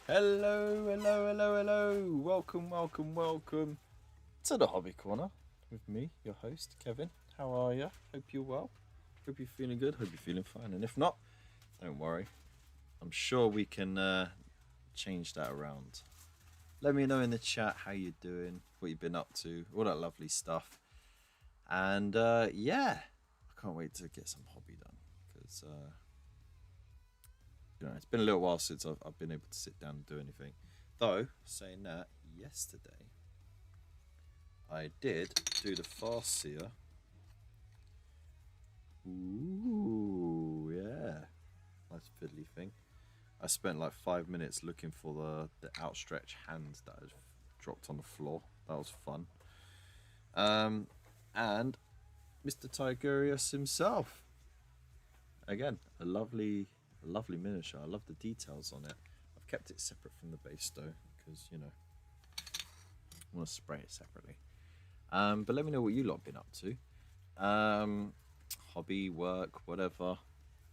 Hello, hello, hello, hello. Welcome to the Hobby Corner with me, your host, Kevin. How are you? Hope you're well. Hope you're feeling good. Hope you're feeling fine. And if not, don't worry. I'm sure we can change that around. Let me know in the chat how you're doing, what you've been up to, all that lovely stuff. And yeah, I can't wait to get some hobby done because it's been a little while since I've been able to sit down and do anything. Though, saying that, yesterday I did do the fast seer. Ooh, yeah. Nice fiddly thing. I spent like 5 minutes looking for the outstretched hand that had dropped on the floor. That was fun. And Mr. Tigurius himself. Again, a lovely miniature. I love the details on it. I've kept it separate from the base though, because I want to spray it separately. But let me know what you lot been up to. Hobby, work, whatever.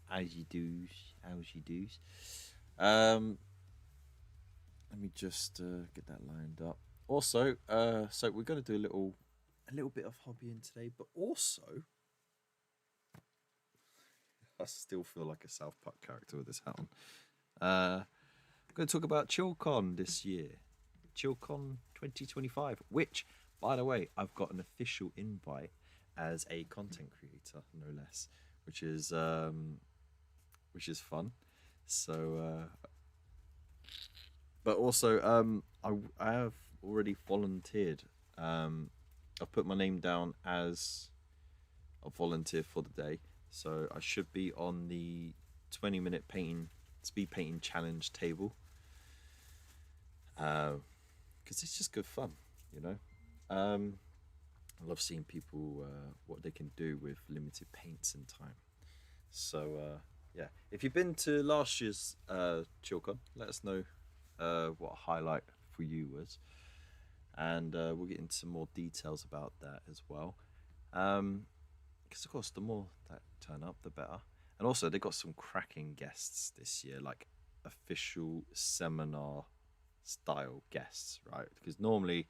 How's you do's? Let me just get that lined up. Also, so we're going to do a little bit of hobbying today, but also I still feel like a South Park character with this hat on. I'm going to talk about Chillcon this year. Chillcon 2025, which, by the way, I've got an official invite as a content creator, no less, which is fun. So, but also, I have already volunteered. I've put my name down as a volunteer for the day, so I should be on the 20-minute speed painting challenge table. Because it's just good fun, I love seeing people what they can do with limited paints and time. So yeah, if you've been to last year's Chillcon, let us know what a highlight for you was, and we'll get into some more details about that as well. Because of course, the more that turn up, the better. And also, they got some cracking guests this year, like official seminar style guests, right? Because normally,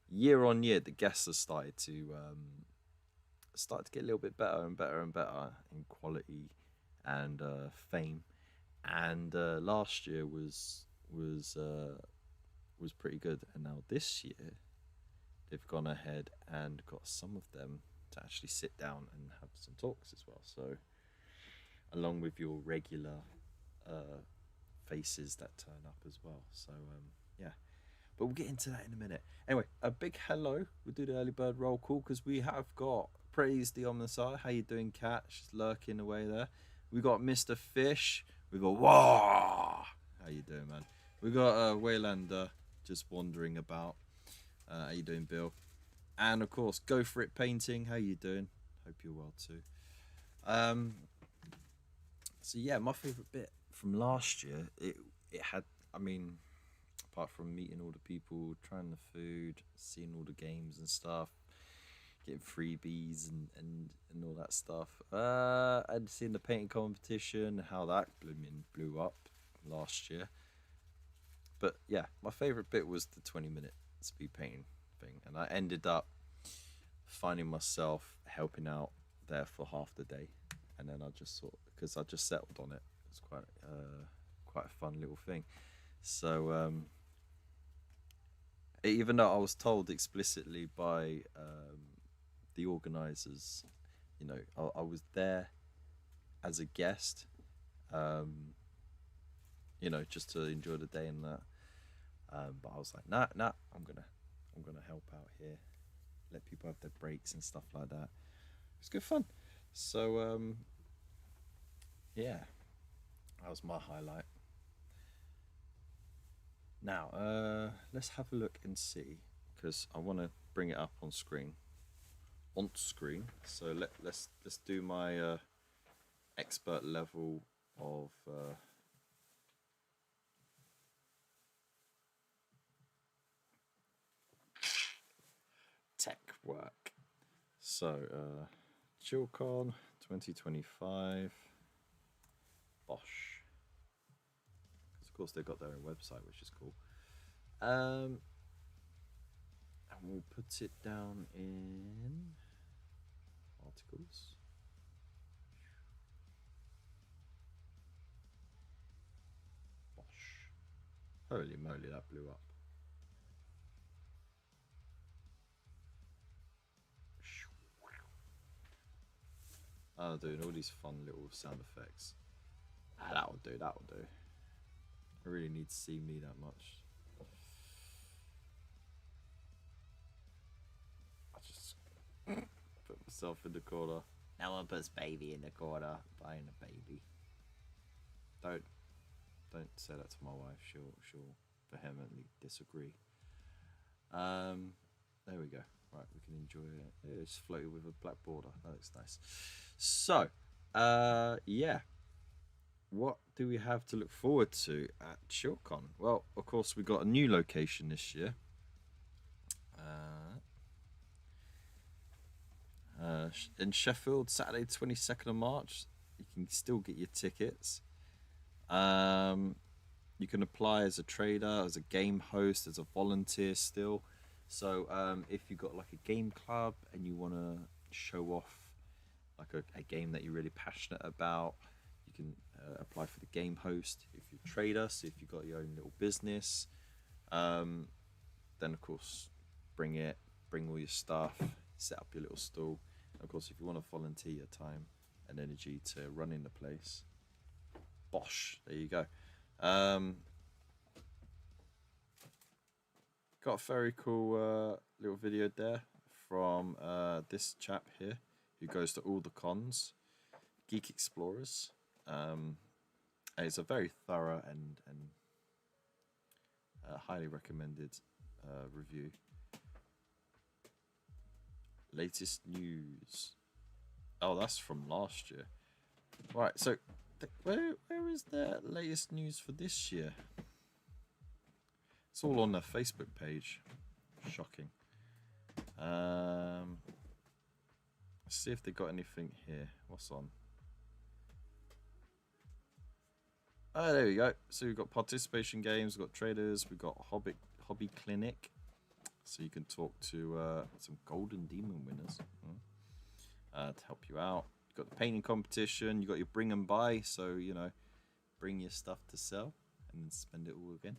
year on year, the guests have started to get a little bit better and better and better in quality and fame. And last year was pretty good, and now this year they've gone ahead and got some of them to actually sit down and have some talks as well. So, along with your regular faces that turn up as well. So yeah, but we'll get into that in a minute. Anyway, a big hello. We'll do the early bird roll call because we have got Praise the Omnisci. How you doing, Cat? She's lurking away there. We got Mr. Fish. We got Wah. How you doing, man? We got Waylander just wandering about. How you doing, Bill? And of course, Go For It Painting. How you doing? Hope you're well too. So yeah, my favourite bit from last year, it had, I mean, apart from meeting all the people, trying the food, seeing all the games and stuff, getting freebies and all that stuff. I'd seen the painting competition, how that blew up last year. But yeah, my favourite bit was the 20-minute speed painting thing, and I ended up finding myself helping out there for half the day, and then I just because I just settled on it. It was quite a fun little thing. So even though I was told explicitly by the organisers, I was there as a guest, just to enjoy the day and that. But I was like, nah, I'm gonna help out here, let people have their breaks and stuff like that. It's good fun. So yeah, that was my highlight. Now let's have a look and see, because I want to bring it up on screen. So let's do my expert level of tech work. So Chillcon 2025 Bosch. Because of course, they've got their own website, which is cool. And we'll put it down in articles. Bosh. Holy moly, that blew up. Oh, doing all these fun little sound effects. Ah, that'll do, that'll do. I really need to see me that much. I just put myself in the corner. No one puts baby in the corner. Buying a baby. Don't say that to my wife. She'll vehemently disagree. There we go. Right, we can enjoy it. It's floated with a black border. That looks nice. So, yeah. What do we have to look forward to at Chillcon? Well, of course, we got a new location this year. In Sheffield, Saturday 22nd of March. You can still get your tickets. You can apply as a trader, as a game host, as a volunteer still. So if you've got like a game club and you want to show off like a game that you're really passionate about, you can apply for the game host. If you're a trader, so if you've got your own little business, then of course bring all your stuff, set up your little stall. And of course, if you want to volunteer your time and energy to run in the place, bosh, there you go. Got a very cool little video there from this chap here who goes to all the cons, Geek Explorers. And it's a very thorough and highly recommended review. Latest news. Oh, that's from last year. Right, so where is the latest news for this year? It's all on their Facebook page. Shocking. Let's see if they got anything here. What's on? Oh, there we go. So we've got participation games, we've got traders, we've got hobby clinic. So you can talk to some Golden Demon winners to help you out. You've got the painting competition, you've got your bring and buy, so you know, bring your stuff to sell and then spend it all again.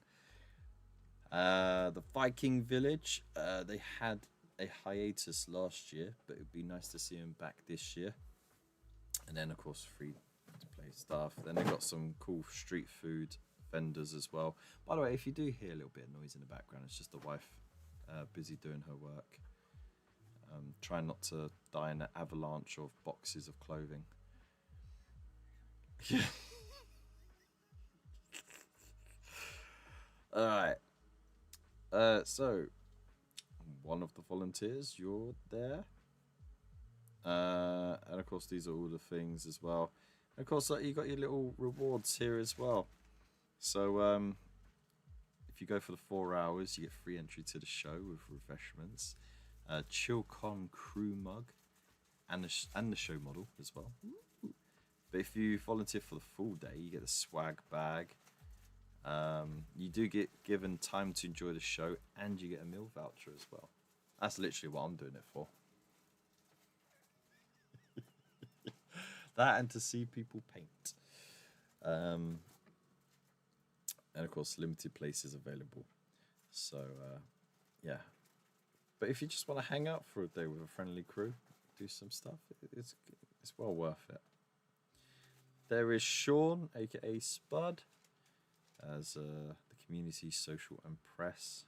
The Viking Village, they had a hiatus last year, but it'd be nice to see them back this year. And then of course free to play stuff. Then they got some cool street food vendors as well. By the way, if you do hear a little bit of noise in the background, it's just the wife busy doing her work. Trying not to die in an avalanche of boxes of clothing. Yeah. Alright. So, one of the volunteers, you're there. And of course, these are all the things as well. And of course, you got your little rewards here as well. So, if you go for the 4 hours, you get free entry to the show with refreshments, Chillcon crew mug, and the show model as well. But if you volunteer for the full day, you get the swag bag. You do get given time to enjoy the show, and you get a meal voucher as well. That's literally what I'm doing it for. That and to see people paint. And of course, limited places available. So, yeah. But if you just want to hang out for a day with a friendly crew, do some stuff, it's well worth it. There is Sean, aka Spud, as the community social and press.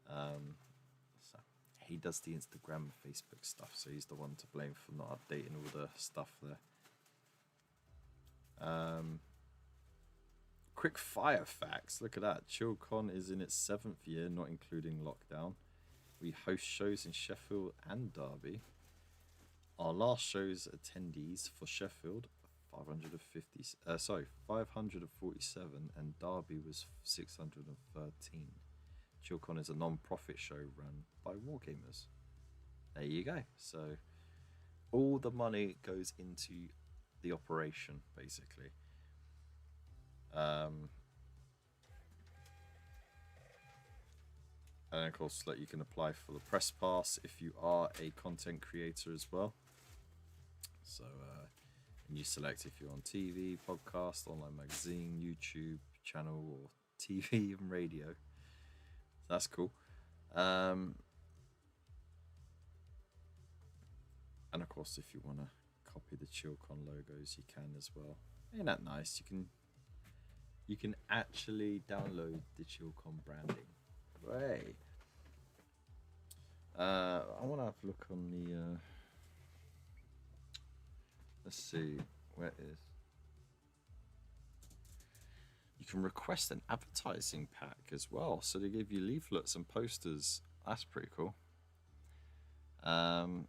So he does the Instagram and Facebook stuff, so he's the one to blame for not updating all the stuff there. Quick fire facts. Look at that. Chillcon is in its 7th year, not including lockdown. We host shows in Sheffield and Derby. Our last show's attendees for Sheffield, 547, and Derby was 613. Chillcon is a non-profit show run by wargamers. There you go. So all the money goes into the operation, basically. And of course, like, you can apply for the press pass if you are a content creator as well. So, and you select if you're on TV, podcast, online magazine, YouTube channel, or TV and radio. So that's cool. And of course, if you want to copy the Chillcon logos, you can as well. Ain't that nice? You can actually download the Chillcon branding. Right. I want to have a look on the. Let's see, where it is. You can request an advertising pack as well, so they give you leaflets and posters. That's pretty cool. And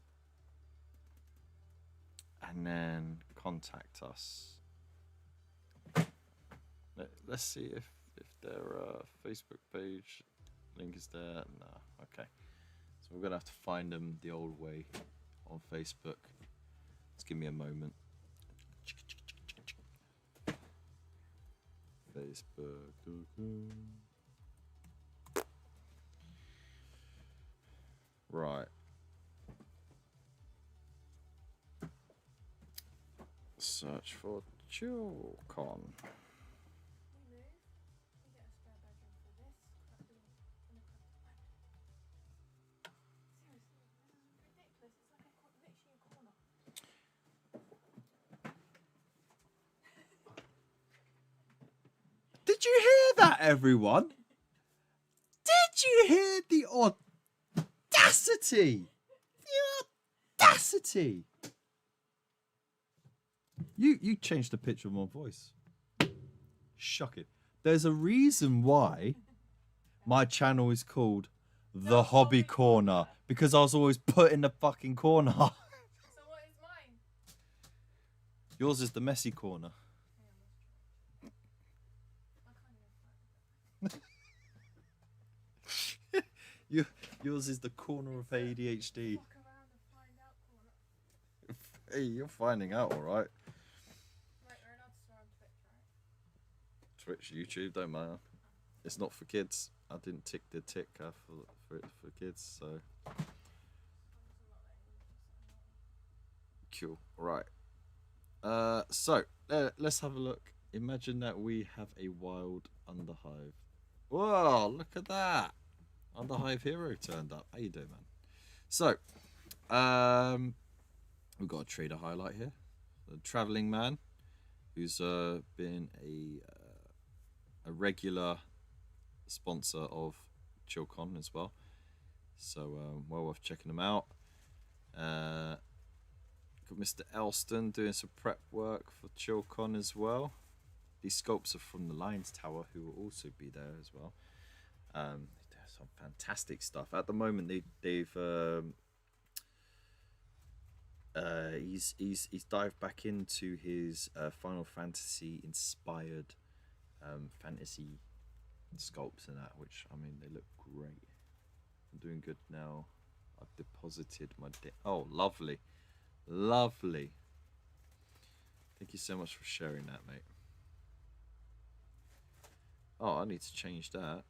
then contact us. Let's see if their Facebook page link is there. No, okay. So we're gonna have to find them the old way on Facebook. Just give me a moment. Facebook. Right. Search for Chillcon. Did you hear that, everyone? Did you hear the audacity? The audacity! You changed the pitch of my voice. Shocking. There's a reason why my channel is called The Hobby Corner, because I was always put in the fucking corner. So what is mine? Yours is the messy corner. Yours is the corner of ADHD. Hey, you're finding out, all right. Right, we're allowed to swear on Twitch, right? Twitch, YouTube, don't matter. It's not for kids. I didn't tick the ticker for kids, so. Cool. Right. So let's have a look. Imagine that we have a wild underhive. Whoa! Look at that. Underhive hero turned up. How you doing, man? So, we've got a trader highlight here. A traveling man who's been a regular sponsor of Chillcon as well. So, well worth checking them out. Got Mr. Elston doing some prep work for Chillcon as well. These sculpts are from the Lions Tower, who will also be there as well. They do some fantastic stuff. At the moment, they've he's dived back into his Final Fantasy inspired fantasy sculpts and that, which, I mean, they look great. I'm doing good now. I've deposited my oh, lovely. Lovely. Thank you so much for sharing that, mate. Oh, I need to change that.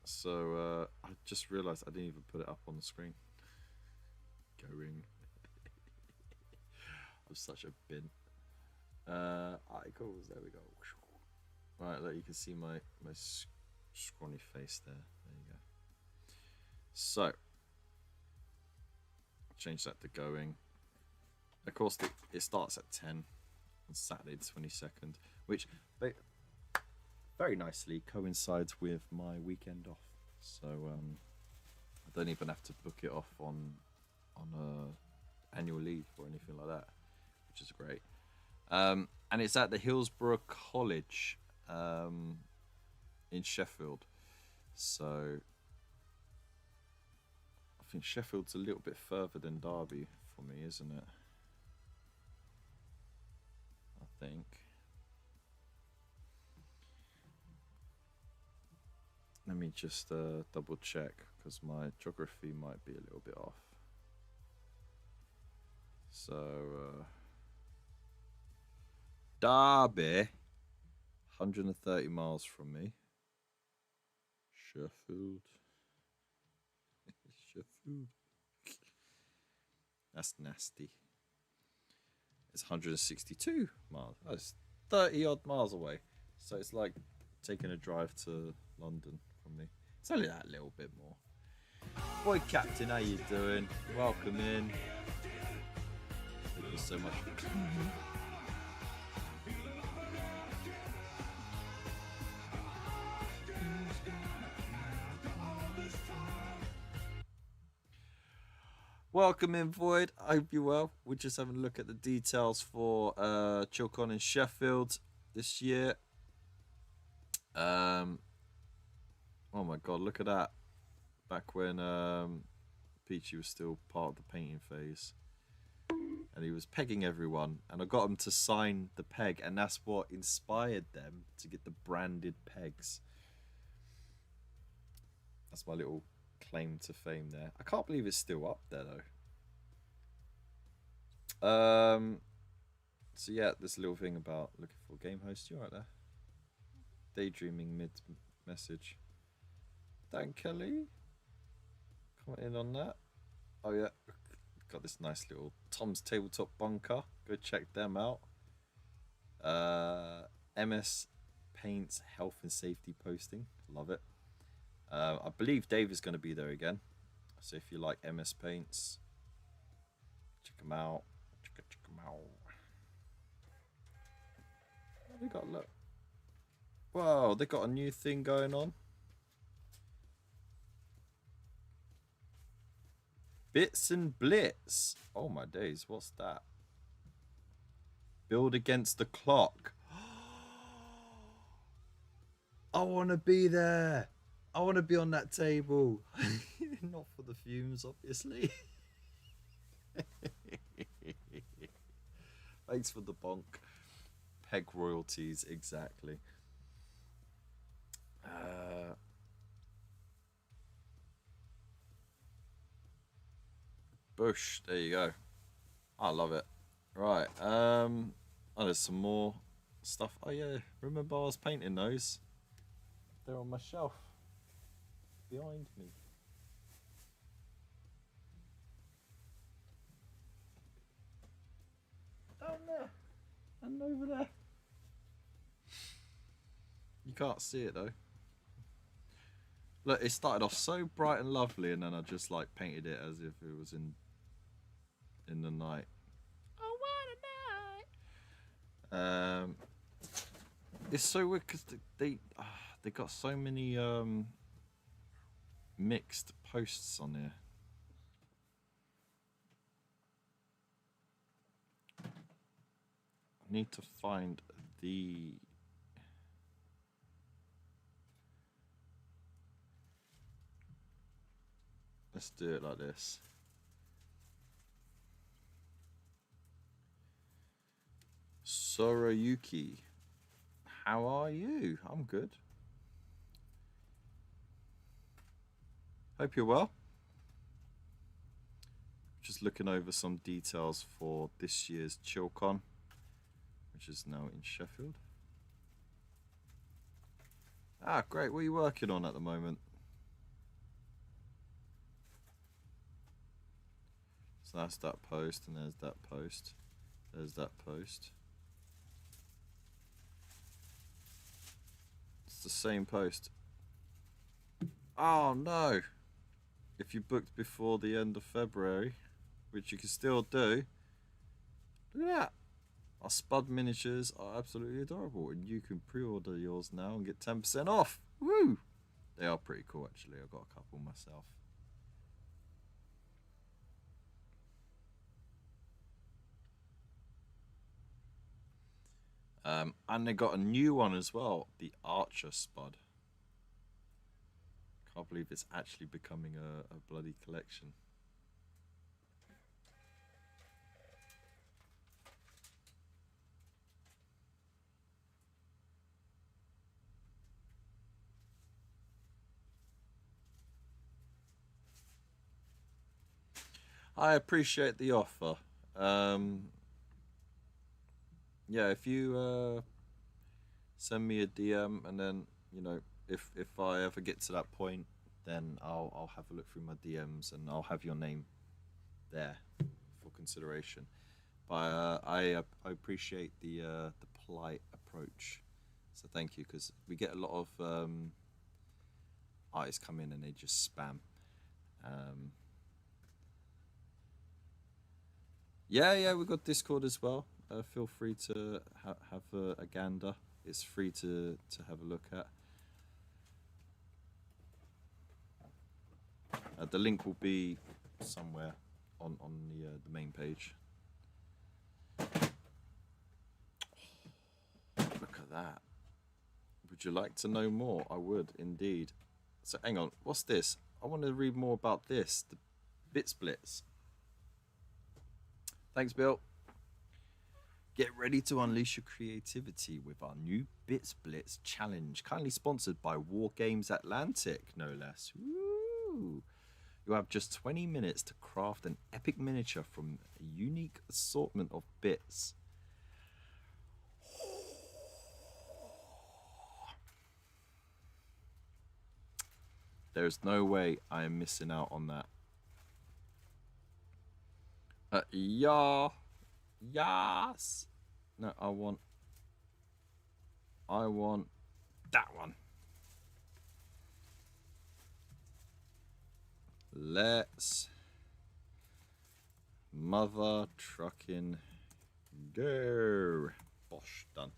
So, I just realised I didn't even put it up on the screen. Going. I'm such a bin. Icons, there we go. Right, look, you can see my scrawny face there. There you go. So, change that to going. Of course, it starts at 10 on Saturday the 22nd, which very nicely coincides with my weekend off. So I don't even have to book it off on annual leave or anything like that, which is great. And it's at the Hillsborough College in Sheffield. So I think Sheffield's a little bit further than Derby for me, isn't it? I think. Let me just double check, because my geography might be a little bit off. So, Derby, 130 miles from me. Sheffield. Sheffield. That's nasty. It's 162 miles. Oh, it's 30 odd miles away. So it's like taking a drive to London from me. It's only that little bit more. Boy Captain, how you doing? Welcome in. Thank you so much. Welcome in, Void. I hope you're well. We're just having a look at the details for Chillcon in Sheffield this year. Oh my god, look at that. Back when Peachy was still part of the painting phase. And he was pegging everyone. And I got him to sign the peg. And that's what inspired them to get the branded pegs. That's my little claim to fame there. I can't believe it's still up there though. So yeah, this little thing about looking for a game host. You right there? Daydreaming mid message. Dan Kelly, comment in on that. Oh yeah, got this nice little Tom's Tabletop Bunker. Go check them out. MS Paints Health and Safety posting. Love it. I believe Dave is going to be there again. So if you like MS Paints, check them out. Check them out. What they got? Look. Wow, they got a new thing going on. Bits and Blitz. Oh my days, what's that? Build against the clock. I want to be there. I want to be on that table. Not for the fumes, obviously. Thanks for the bonk. Peg royalties, exactly. Bush, there you go. I love it. Right, oh, there's some more stuff. Oh yeah, remember I was painting those? They're on my shelf behind me. Down there and over there. You can't see it though. Look, it started off so bright and lovely, and then I just like painted it as if it was in the night. Oh, what a night! It's so weird because they got so many mixed posts on here. I need to find the. Let's do it like this. Sorayuki, how are you? I'm good. Hope you're well. Just looking over some details for this year's Chillcon, which is now in Sheffield. Ah, great. What are you working on at the moment? So that's that post, and there's that post. There's that post. It's the same post. Oh no! If you booked before the end of February, which you can still do, look at that. Our Spud miniatures are absolutely adorable, and you can pre-order yours now and get 10% off. Woo! They are pretty cool, actually. I've got a couple myself. And they got a new one as well, the Archer Spud. Can't believe it's actually becoming a bloody collection. I appreciate the offer. Yeah, if you send me a DM, and then, you know, if I ever get to that point, then I'll have a look through my DMs and I'll have your name there for consideration. But I appreciate the polite approach, so thank you, because we get a lot of artists come in and they just spam. Yeah, we got Discord as well. Feel free to have a gander. It's free to have a look at. The link will be somewhere on the main page. Look at that. Would you like to know more? I would indeed. So hang on, what's this? I want to read more about this. The bit splits. Thanks, Bill. Get ready to unleash your creativity with our new Bit Splits challenge, kindly sponsored by War Games Atlantic, no less. Woo! You have just 20 minutes to craft an epic miniature from a unique assortment of bits. There's no way I am missing out on that. Yes. No, I want that one. Let's mother trucking go. Bosh, done.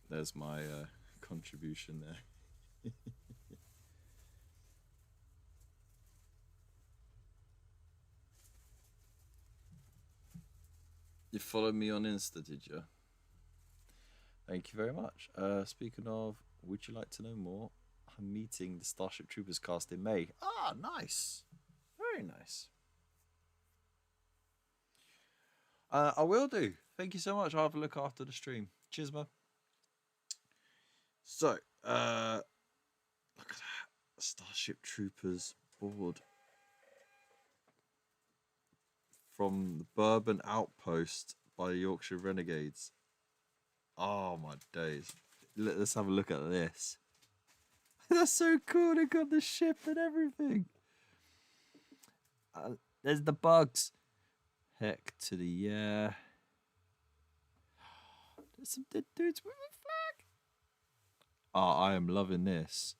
There's my contribution there. You followed me on Insta, did you? Thank you very much. Speaking of, would you like to know more? I'm meeting the Starship Troopers cast in May. Ah, nice. Very nice. I will do. Thank you so much. I'll have a look after the stream. Cheers, man. So, look at that. Starship Troopers board. From the Bourbon Outpost by the Yorkshire Renegades. Oh my days. Let's have a look at this. That's so cool. They got the ship and everything. There's the bugs. Heck to the yeah. There's some dead dudes with a flag. Oh, I am loving this.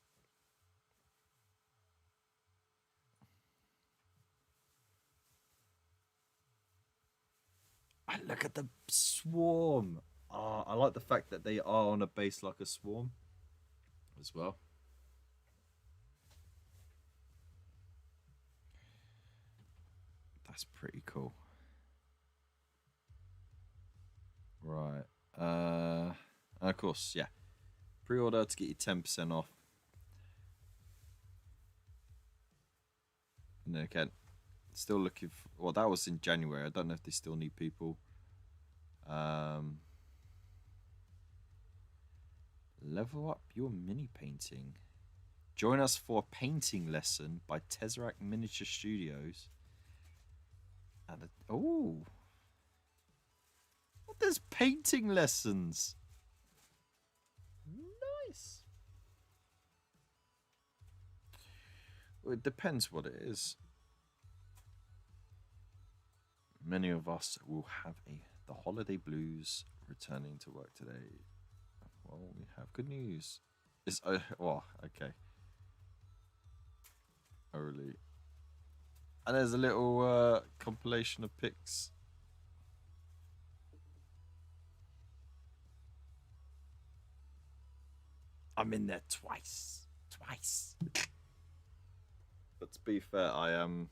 Look at the swarm. Oh, I like the fact that they are on a base like a swarm as well. That's pretty cool. Right. And of course, yeah. Pre-order to get you 10% off. And then again, still looking for, well, that was in January. I don't know if they still need people. Level up your mini painting. Join us for a painting lesson by Tesseract Miniature Studios. And oh, there's painting lessons. Nice. Well, it depends what it is. Many of us will have the holiday blues returning to work today. Well, we have good news. It's well, okay. Early. And there's a little compilation of pics. I'm in there twice. But to be fair, I am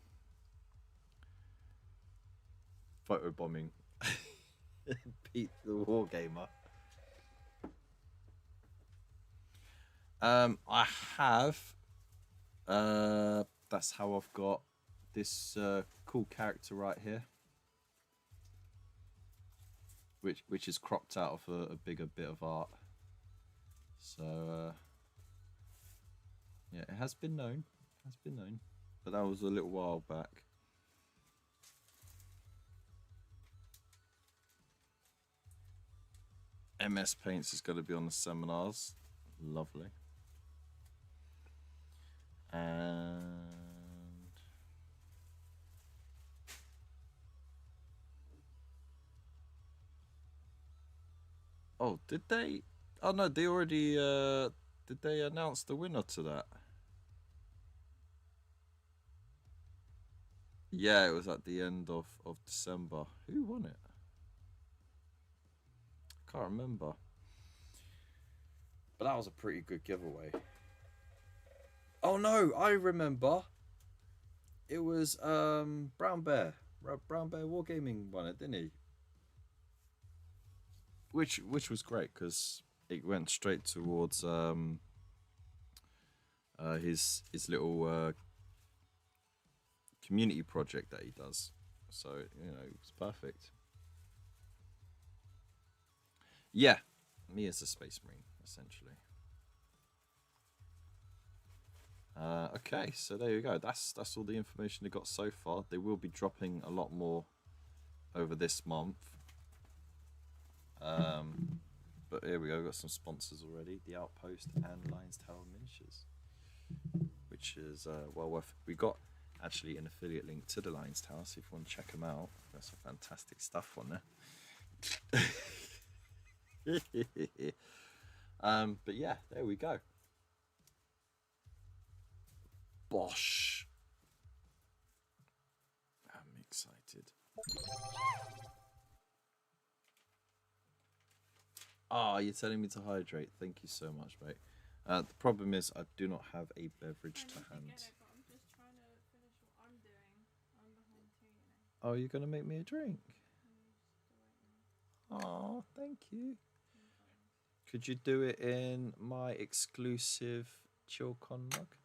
photobombing Pete the Wargamer. I have. That's how I've got this cool character right here, which is cropped out of a bigger bit of art. So yeah, it has been known. But that was a little while back. MS Paints is going to be on the seminars. Lovely. And oh, did they? Oh no, they already. Did they announce the winner to that? Yeah, it was at the end of December. Who won it? I can't remember. But that was a pretty good giveaway. Oh no, I remember. It was Brown Bear. Brown Bear Wargaming won it, didn't he? Which was great because it went straight towards his little community project that he does. So you know, it was perfect. Yeah, me as a Space Marine, essentially. Okay, so there you go. That's all the information they got so far. They will be dropping a lot more over this month. But here we go. We've got some sponsors already: the Outpost and Lions Tower Miniatures, which is well worth. We got actually an affiliate link to the Lions Tower, so if you want to check them out, there's some fantastic stuff on there. But yeah, there we go. Bosh. I'm excited. Ah, you're telling me to hydrate. Thank you so much, mate. The problem is I do not have a beverage to hand. Get it, but I'm just trying to finish what I'm doing. I'm behind too, you know. Oh, you're gonna make me a drink? I'm just waiting. Oh, thank you. Could you do it in my exclusive Chillcon mug?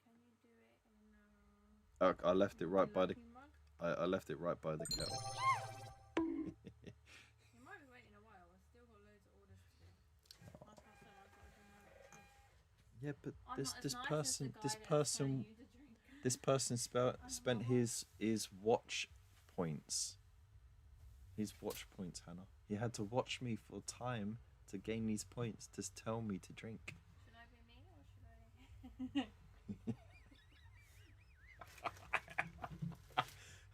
Can you do it in Oh, I left it right by the. lucky mug? I left it right by the kettle. You might be waiting a while. I've still got loads of orders to do. Like I said, I've got to do my bit. Yeah, but I'm this not as this nice as person the this guy that's person telling you to drink. this person spent his watch points. His watch points, Hannah. He had to watch me for time to gain these points to tell me to drink. Should I be me or should I?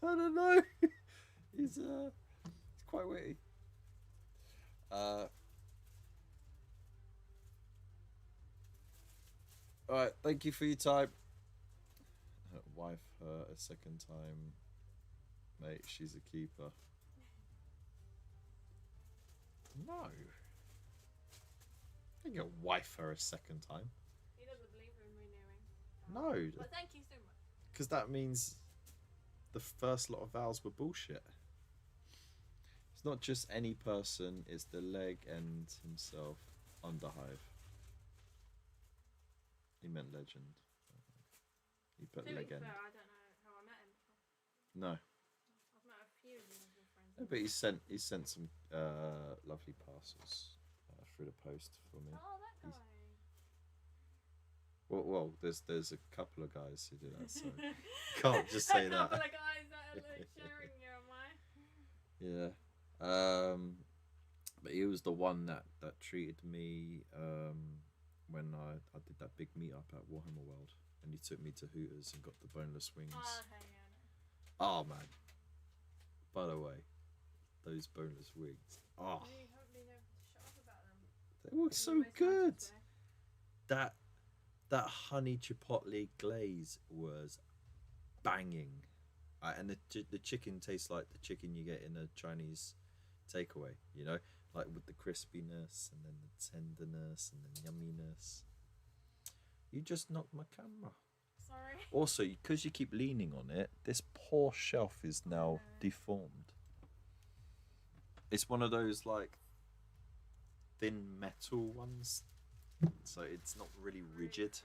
I don't know. He's quite witty. Alright, thank you for your time. Wife her a second time. Mate, she's a keeper. No. I think wife her a second time. He doesn't believe in renewing. No. But thank you so much. Because that means the first lot of vows were bullshit. It's not just any person, it's the leg and himself, Underhive. He meant legend. He put To be leg fair, end. I don't know how I met him before. No. I've met a few of his friends. No, but he sent some lovely parcels through the post for me. Oh, that guy. Well, there's a couple of guys who do that, so can't just say a that. couple of guys that are like sharing you, am I? Yeah. But he was the one that treated me when I did that big meetup at Warhammer World, and he took me to Hooters and got the boneless wings. Oh, okay, yeah. Oh man. By the way, those boneless wings. Oh, You haven't been able to shut up about them. they were so Always nice to good. say. That honey chipotle glaze was banging, and the chicken tastes like the chicken you get in a Chinese takeaway. You know, like with the crispiness and then the tenderness and the yumminess. You just knocked my camera. Sorry. Also, because you keep leaning on it, this poor shelf is now deformed. It's one of those like thin metal ones, so it's not really rigid.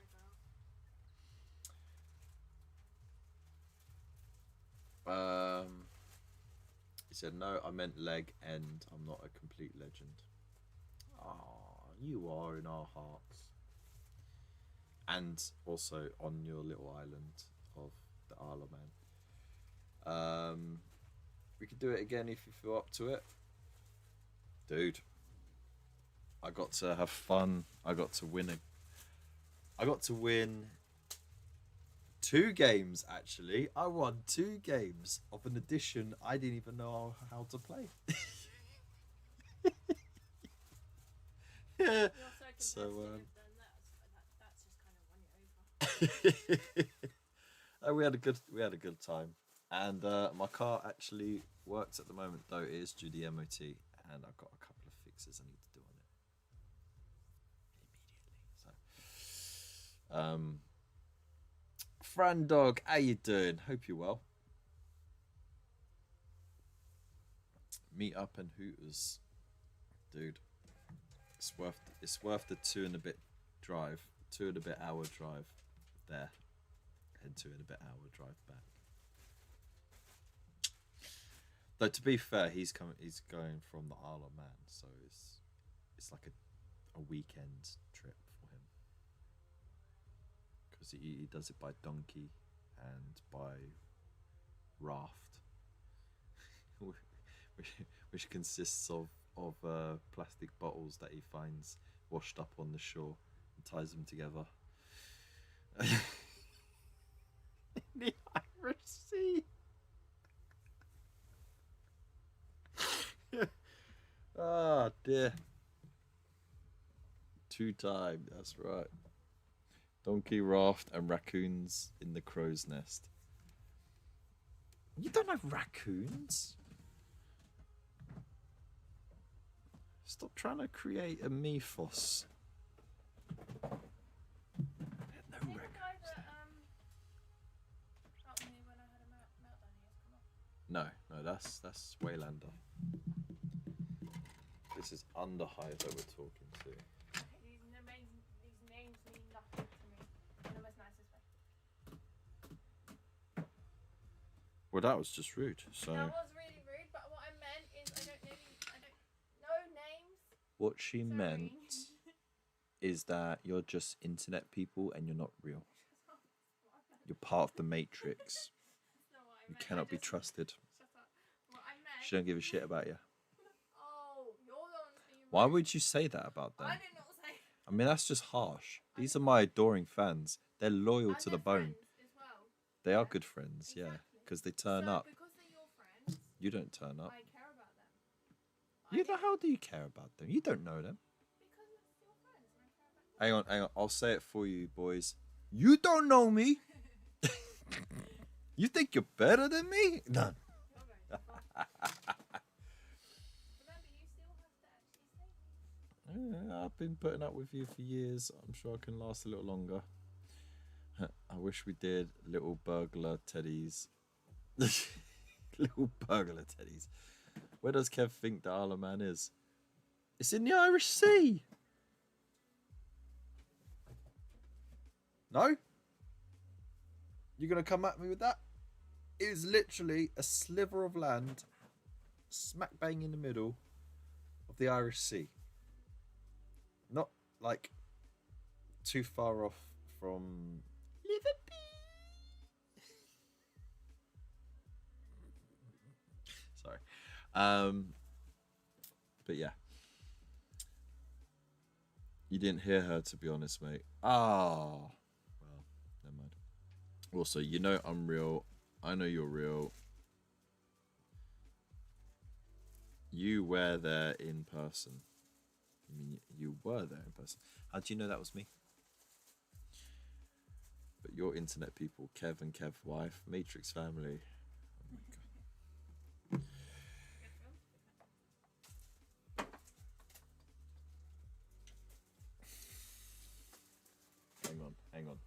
He said, no, I meant leg end. I'm not a complete legend. Ah, you are in our hearts. And also on your little island of the Isle of Man. We could do it again if you feel up to it. Dude, I got to have fun. I got to win I got to win 2 games actually. I won 2 games of an edition I didn't even know how to play. Yeah. You're so So, competitive then that's just kind of won you over. we had a good time, and my car actually works at the moment though. It is due the MOT, and I've got a couple of fixes I need to do on it immediately. So, Fran Dog, how you doing? Hope you're well. Meet up and Hooters, dude. It's worth the 2 and a bit hour drive there, and 2 and a bit hour drive back. Though to be fair, he's going from the Isle of Man, so it's like a weekend trip for him, because he does it by donkey and by raft, which consists of plastic bottles that he finds washed up on the shore and ties them together. In the Irish Sea. Ah, dear. 2 times, that's right. Donkey raft and raccoons in the crow's nest. You don't have raccoons? Stop trying to create a mythos. No The raccoons. guy that helped me when I had a meltdown, he has come off. No, that's Waylander. This is Underhive that we're talking to. These names mean nothing to me in the most nicest way. Well, that was just rude. So That was really rude, but what I meant is I don't know names. what she Sorry. meant is that you're just internet people and you're not real. You're part of the Matrix. That's not what I You meant. cannot be trusted. Shut up. What I meant. She don't give a shit about you. Oh, you're the one being rude. Why would you say that about them? I did not say. I mean, that's just harsh. These are my adoring fans. They're loyal And to they're the bone. friends as well. They are good friends, yeah, Exactly. because they turn So, up. because they're your friends, You don't turn up. I care about them. You know, how do you care about them? You don't know them. Because it's your friends and I care about them. Hang on. I'll say it for you, boys. You don't know me. You think you're better than me? No. You're going too far. Remember, you still have to actually say these. Yeah, I've been putting up with you for years. I'm sure I can last a little longer. I wish we did little burglar teddies. Little burglar teddies. Where does Kev think the Isle of Man is? It's in the Irish Sea. No? You're going to come at me with that? It is literally a sliver of land smack bang in the middle of the Irish Sea. Not like too far off from Liverpool. Sorry. But yeah. You didn't hear her, to be honest, mate. Well, never mind. Also, you know I'm real. I know you're real. You were there in person. I mean, you were there in person. How do you know that was me? But your internet people, Kev and Kev's wife, Matrix family. Oh my god. Hang on.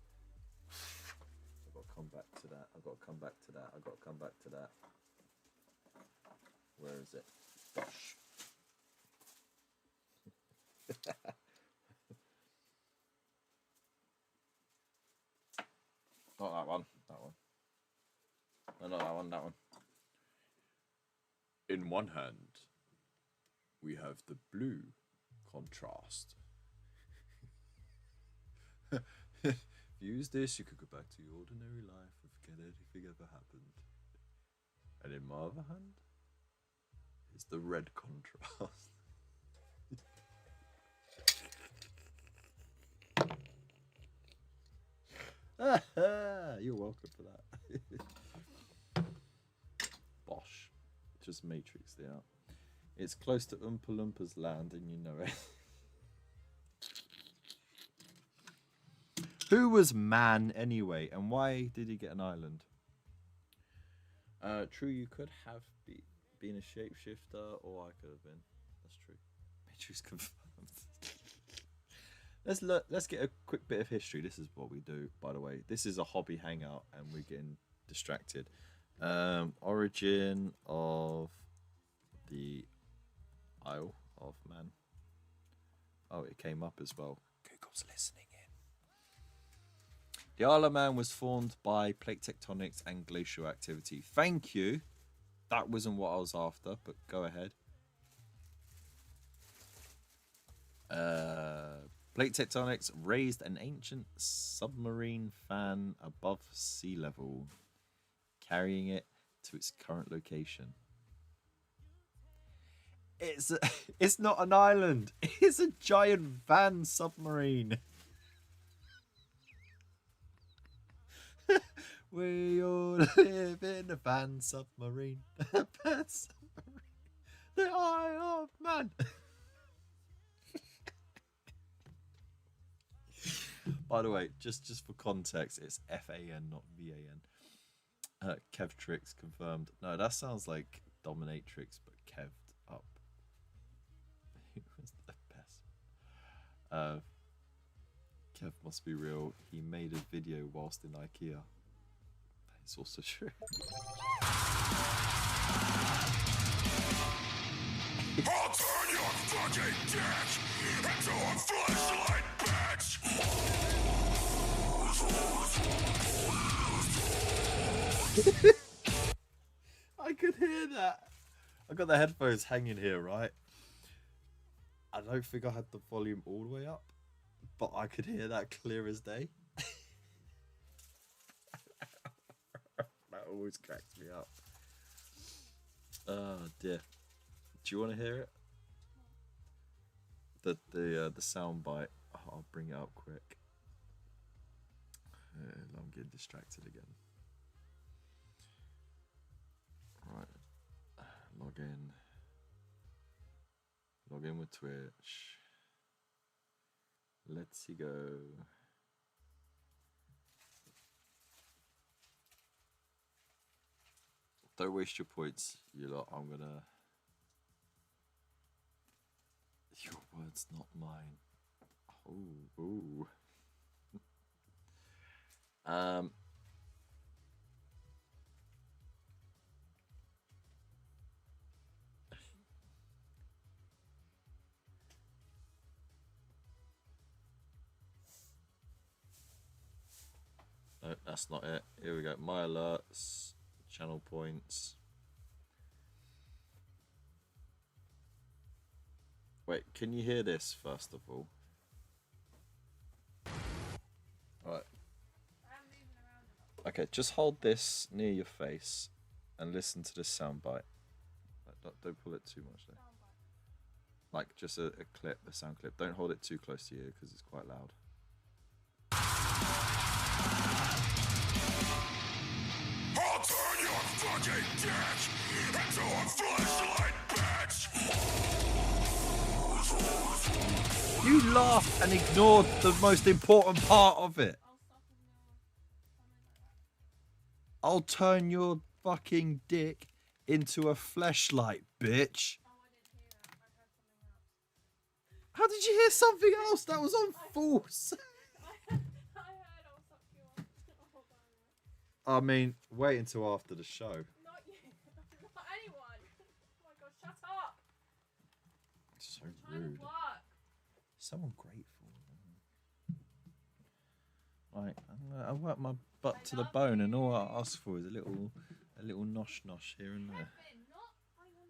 I've got to come back to that. Where is it? Gosh. Not that one. No, not that one. In one hand, we have the blue contrast. Use this, you could go back to your ordinary life and forget anything ever happened. And in my other hand is the red contrast. You're welcome for that. Bosh. Just Matrix it out. It's close to Oompa Loompa's land and you know it. Who was man anyway, and why did he get an island? True, you could have been a shapeshifter, or I could have been. That's true. Matrix confirmed. Let's get a quick bit of history. This is what we do, by the way. This is a hobby hangout, and we're getting distracted. Origin of the Isle of Man. Oh, it came up as well. Google's listening in. The Isle of Man was formed by plate tectonics and glacial activity. Thank you. That wasn't what I was after, but go ahead. Plate tectonics raised an ancient submarine fan above sea level, carrying it to its current location. It's not an island. It's a giant van submarine. We all live in a van submarine. A van submarine. The Isle of Man. By the way, just for context, it's F-A-N, not V-A-N. Kevtrix confirmed. No, that sounds like Dominatrix, but kev'd up. He was the best. Kev must be real. He made a video whilst in IKEA. That is also true. I'll turn your fucking dick into a flashlight, bitch! I could hear that. I got the headphones hanging here, right? I don't think I had the volume all the way up, but I could hear that clear as day. That always cracks me up. Oh dear. Do you want to hear it? The sound bite. Oh, I'll bring it up quick. I'm getting distracted again. Right. Log in. Log in with Twitch. Let's see go. Don't waste your points, you lot. I'm gonna. Your words, not mine. Oh, ooh. No, that's not it. Here we go. My alerts, channel points. Wait, can you hear this first of all? Right. Okay, just hold this near your face and listen to this soundbite. Don't pull it too much there. Like just a clip, a sound clip. Don't hold it too close to you because it's quite loud. I'll turn your fucking dick into a flashlight, bitch! You laughed and ignored the most important part of it. I'll turn your fucking dick into a fleshlight, bitch. How did you hear something else? That was on false. I heard I'll suck you off. I mean, wait until after the show. Not you. Not anyone. Oh my god, shut up. So I'm rude. work. So ungrateful. Right, I work my butt to the bone, and all I ask for is a little nosh here and there. Kevin, not while you're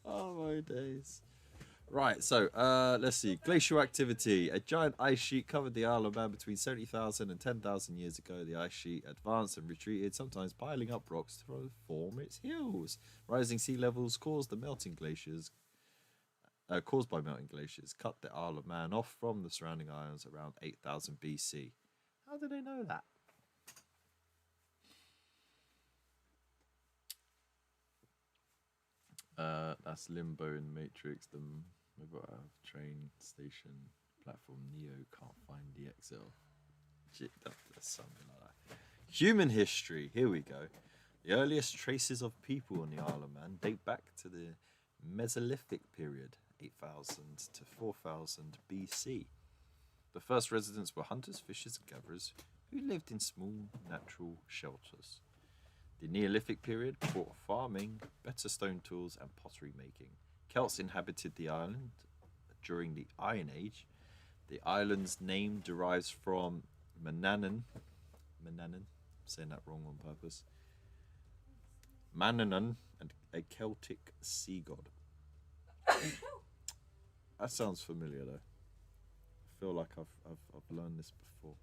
live. Oh my days. Right, so let's see. Glacial activity. A giant ice sheet covered the Isle of Man between 70,000 and 10,000 years ago. The ice sheet advanced and retreated, sometimes piling up rocks to form its hills. Rising sea levels caused the melting glaciers caused by melting glaciers, cut the Isle of Man off from the surrounding islands around 8000 BC. How do they know that? That's Limbo in Matrix, the mobile train station platform. Neo can't find the exit. That's something like that. Human history. Here we go. The earliest traces of people on the Isle of Man date back to the Mesolithic period, 8000 to 4000 BC. The first residents were hunters, fishers, and gatherers who lived in small natural shelters. The Neolithic period brought farming, better stone tools, and pottery making. Celts inhabited the island during the Iron Age. The island's name derives from Manannan, saying that wrong on purpose. Manannan, and a Celtic sea god. That sounds familiar though. I feel like I've learned this before.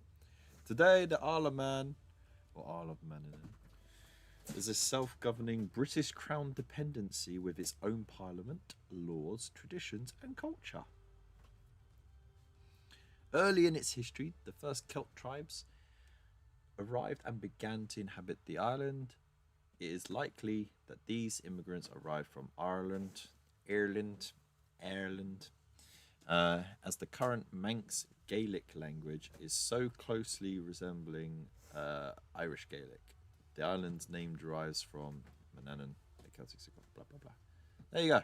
Today, the Isle of Man, or Isle of Manannan, is a self-governing British Crown dependency with its own parliament, laws, traditions, and culture. Early in its history, the first Celt tribes arrived and began to inhabit the island. It is likely that these immigrants arrived from Ireland, as the current Manx Gaelic language is so closely resembling Irish Gaelic. The island's name derives from Manannan, the Celtic sea god, blah, blah, blah. There you go.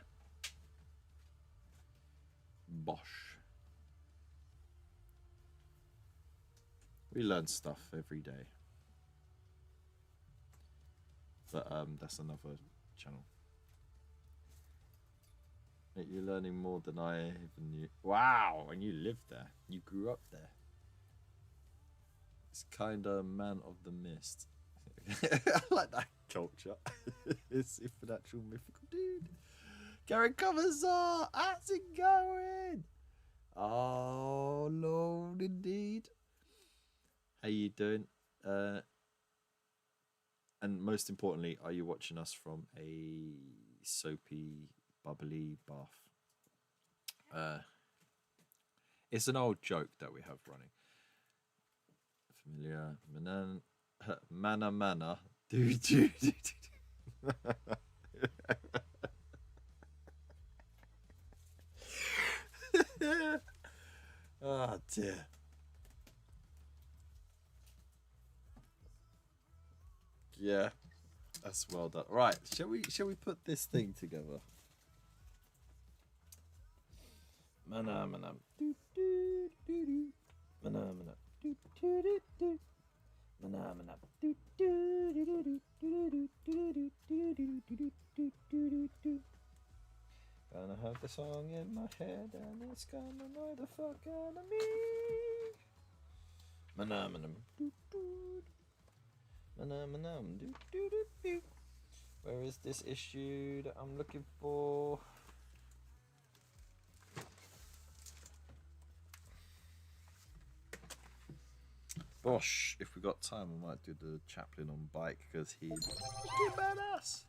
Bosh. We learn stuff every day. But that's another channel. You're learning more than I even knew. Wow, and you lived there. You grew up there. It's kind of man of the mist. I like that culture. It's supernatural, mythical dude. Gary Commissar, how's it going? Oh, Lord, indeed. How you doing? And most importantly, are you watching us from a soapy, bubbly bath? It's an old joke that we have running. Familiar. Mana. Do. Oh dear. Yeah, that's well done. Right, shall we put this thing together? Mana. Do do do do. Mana. Do do do do. Mana. Do do do do do do do do do do. Gonna have the song in my head and it's gonna annoy the fuck out of me. Mana. Do do. Where is this issue that I'm looking for? Bosh, if we got time, I might do the Chaplain on bike because he's badass.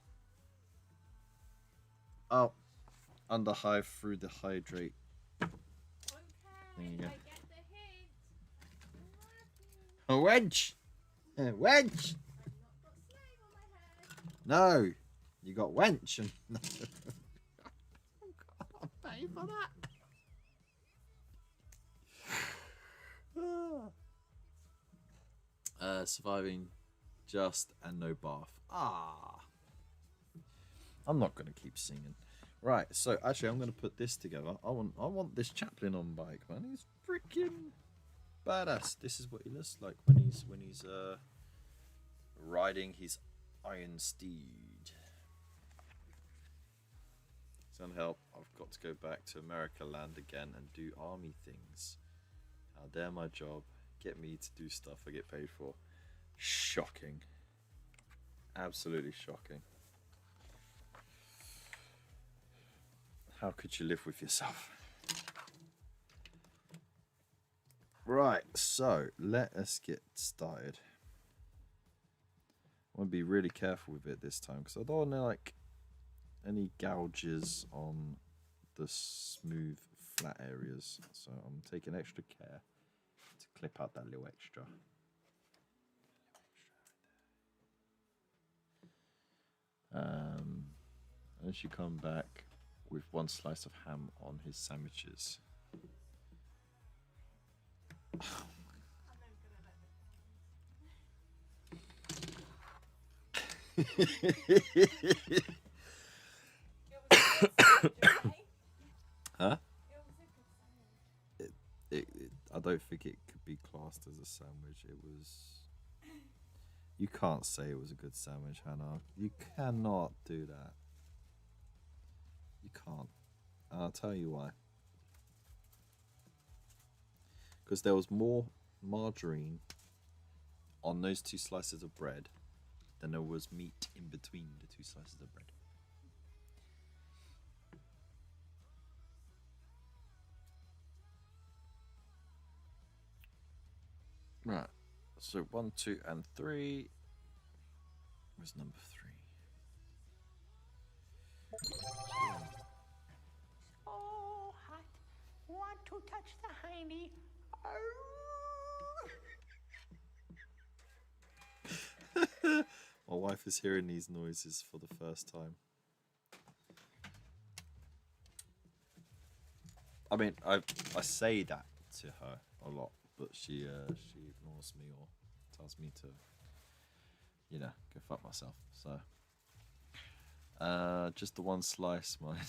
Oh, under hive through the hydrate. Okay, There you go. I get the hint. A wench! Wench! I've not got slave on my head. No, you got wench. And I'll pay for that. Surviving just and no bath. I'm not gonna keep singing. Right, so actually I'm gonna put this together. I want this Chaplain on bike, man. He's freaking badass. This is what he looks like when he's riding his iron steed. Some help. I've got to go back to America land again and do army things. How dare my job get me to do stuff I get paid for. Shocking. Absolutely shocking. How could you live with yourself? Right, so let us get started. I want to be really careful with it this time because I don't want to like any gouges on the smooth, flat areas. So I'm taking extra care to clip out that little extra. And she come back with one slice of ham on his sandwiches. Huh? I don't think it could be classed as a sandwich. It was. You can't say it was a good sandwich, Hannah. You cannot do that. You can't. And I'll tell you why. Because there was more margarine on those two slices of bread than there was meat in between the two slices of bread. Right. So 1, 2, and 3. Where's number 3? Oh, hot. Want to touch the hiney. My wife is hearing these noises for the first time. I mean, I say that to her a lot, but she ignores me or tells me to, go fuck myself. So, just the one slice, mine.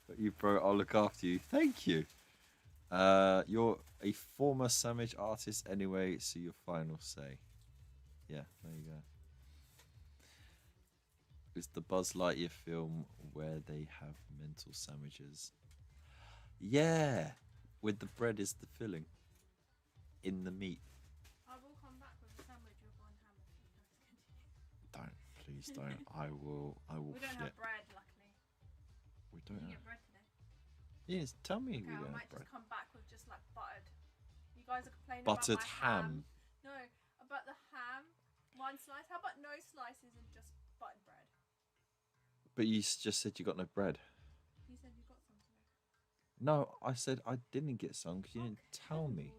But you, bro, I'll look after you. Thank you. You're a former sandwich artist anyway, so your final say. Yeah, there you go. It's the Buzz Lightyear film where they have mental sandwiches. Yeah, with the bread is the filling in the meat. I will come back with a sandwich with one ham if you guys continue. Don't, please don't. I will We don't flip. have bread, luckily. We don't You have. get bread today. Yes, tell me Okay, we I don't might have bread. just come back with just like buttered. You guys are complaining Buttered about my ham. No, about the ham. One slice. How about no slices and just buttered bread? But you just said you got no bread. You said you got some today. No, I said I didn't get some because you didn't tell me.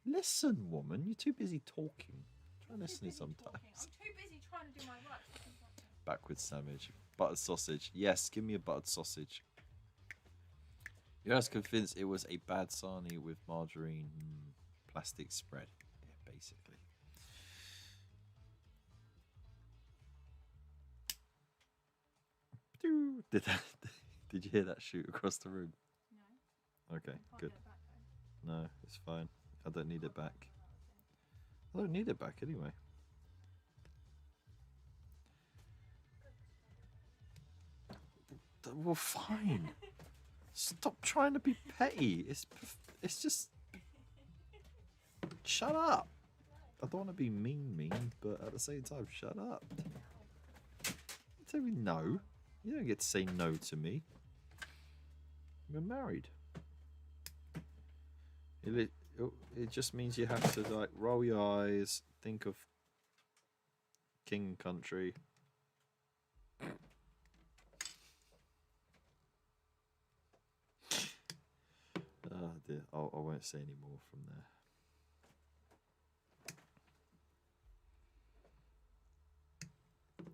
Listen, woman, you're too busy talking. Try listening sometimes. I'm too busy trying to do my work. Backwards sandwich. Buttered sausage. Yes, give me a buttered sausage. You're as convinced it was a bad sarnie with margarine plastic spread. Yeah, basically. Did you hear that shoot across the room? No. Okay, Can't good. get it back, though. No, it's fine. I don't need it back. I don't need it back anyway. Well, fine. Stop trying to be petty. It's just. Shut up. I don't want to be mean, but at the same time, shut up. You tell me no. You don't get to say no to me. We're married. It just means you have to like roll your eyes, think of king and country. Oh dear, I won't say any more from there.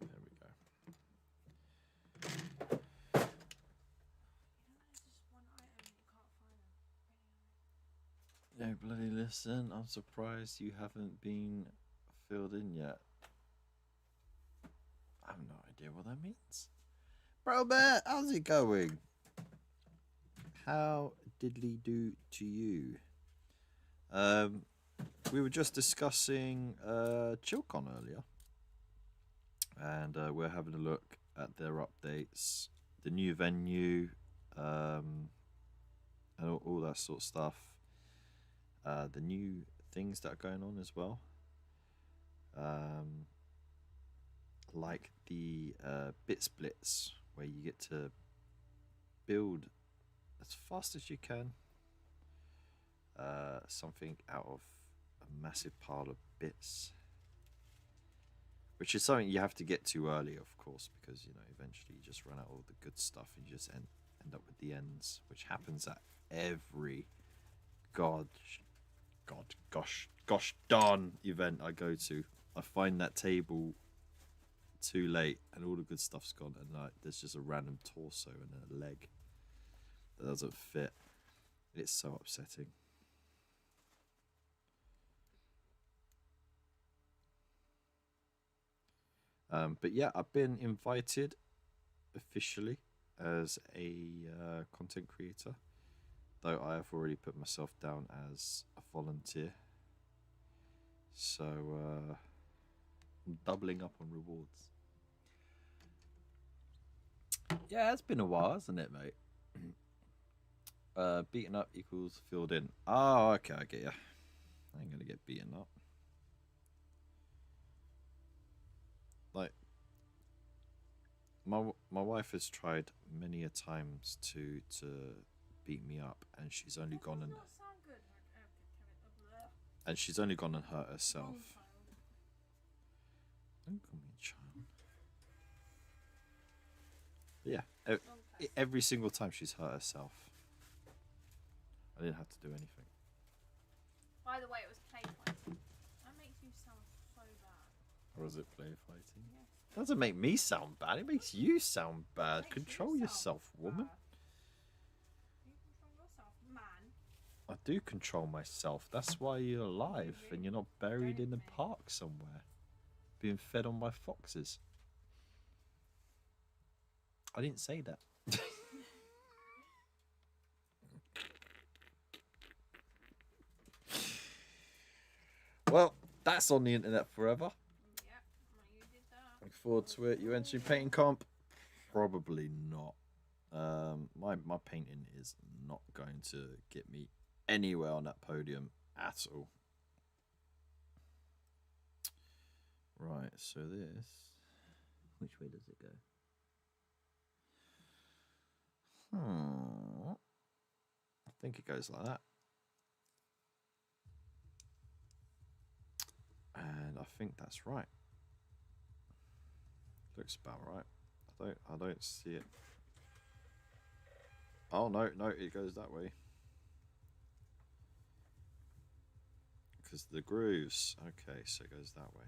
There we go. No, bloody listen, I'm surprised you haven't been filled in yet. I have no idea what that means. Bro, Bear, how's it going? How diddly do to you? We were just discussing Chillcon earlier, and we're having a look at their updates, the new venue, and all that sort of stuff. The new things that are going on as well, like the bit splits, where you get to build as fast as you can something out of a massive pile of bits, which is something you have to get to early, of course, because eventually you just run out of all the good stuff and you just end end up with the ends, which happens at every gosh darn event I go to. I find that table too late and all the good stuff's gone, and like there's just a random torso and a leg that doesn't fit. It's so upsetting. But yeah, I've been invited officially as a content creator, though I have already put myself down as a volunteer. So I'm doubling up on rewards. Yeah, it's been a while, hasn't it, mate? Beaten up equals filled in. Oh, okay, I get ya. I ain't gonna get beaten up. Like, my wife has tried many a times to beat me up, and she's only gone and she's only gone and hurt herself. Don't call me a child. But yeah, every single time she's hurt herself. I didn't have to do anything. By the way, it was play fighting. That makes you sound so bad. Or was it play fighting? Yes. Doesn't make me sound bad. It makes you sound bad. Makes Control you yourself, sound woman. bad. You control yourself, man. I do control myself. That's why you're alive and you're not buried in the park somewhere, being fed on by foxes. I didn't say that. Well, that's on the internet forever. Yep, you did that. Look forward to it. You entering painting comp? Probably not. My painting is not going to get me anywhere on that podium at all. Right, so this... Which way does it go? I think it goes like that. And I think that's right. Looks about right. I don't see it. Oh no, it goes that way. Because the grooves. Okay, so it goes that way.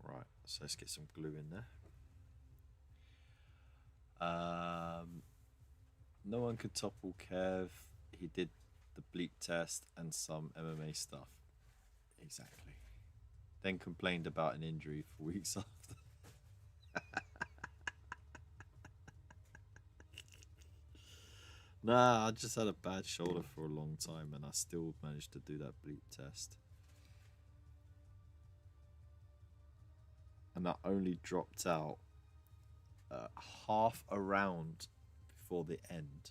Right, so let's get some glue in there. No one could topple Kev. He did the bleep test and some MMA stuff. Exactly. Then complained about an injury for weeks after. Nah, I just had a bad shoulder for a long time and I still managed to do that bleep test. And I only dropped out half a round before the end,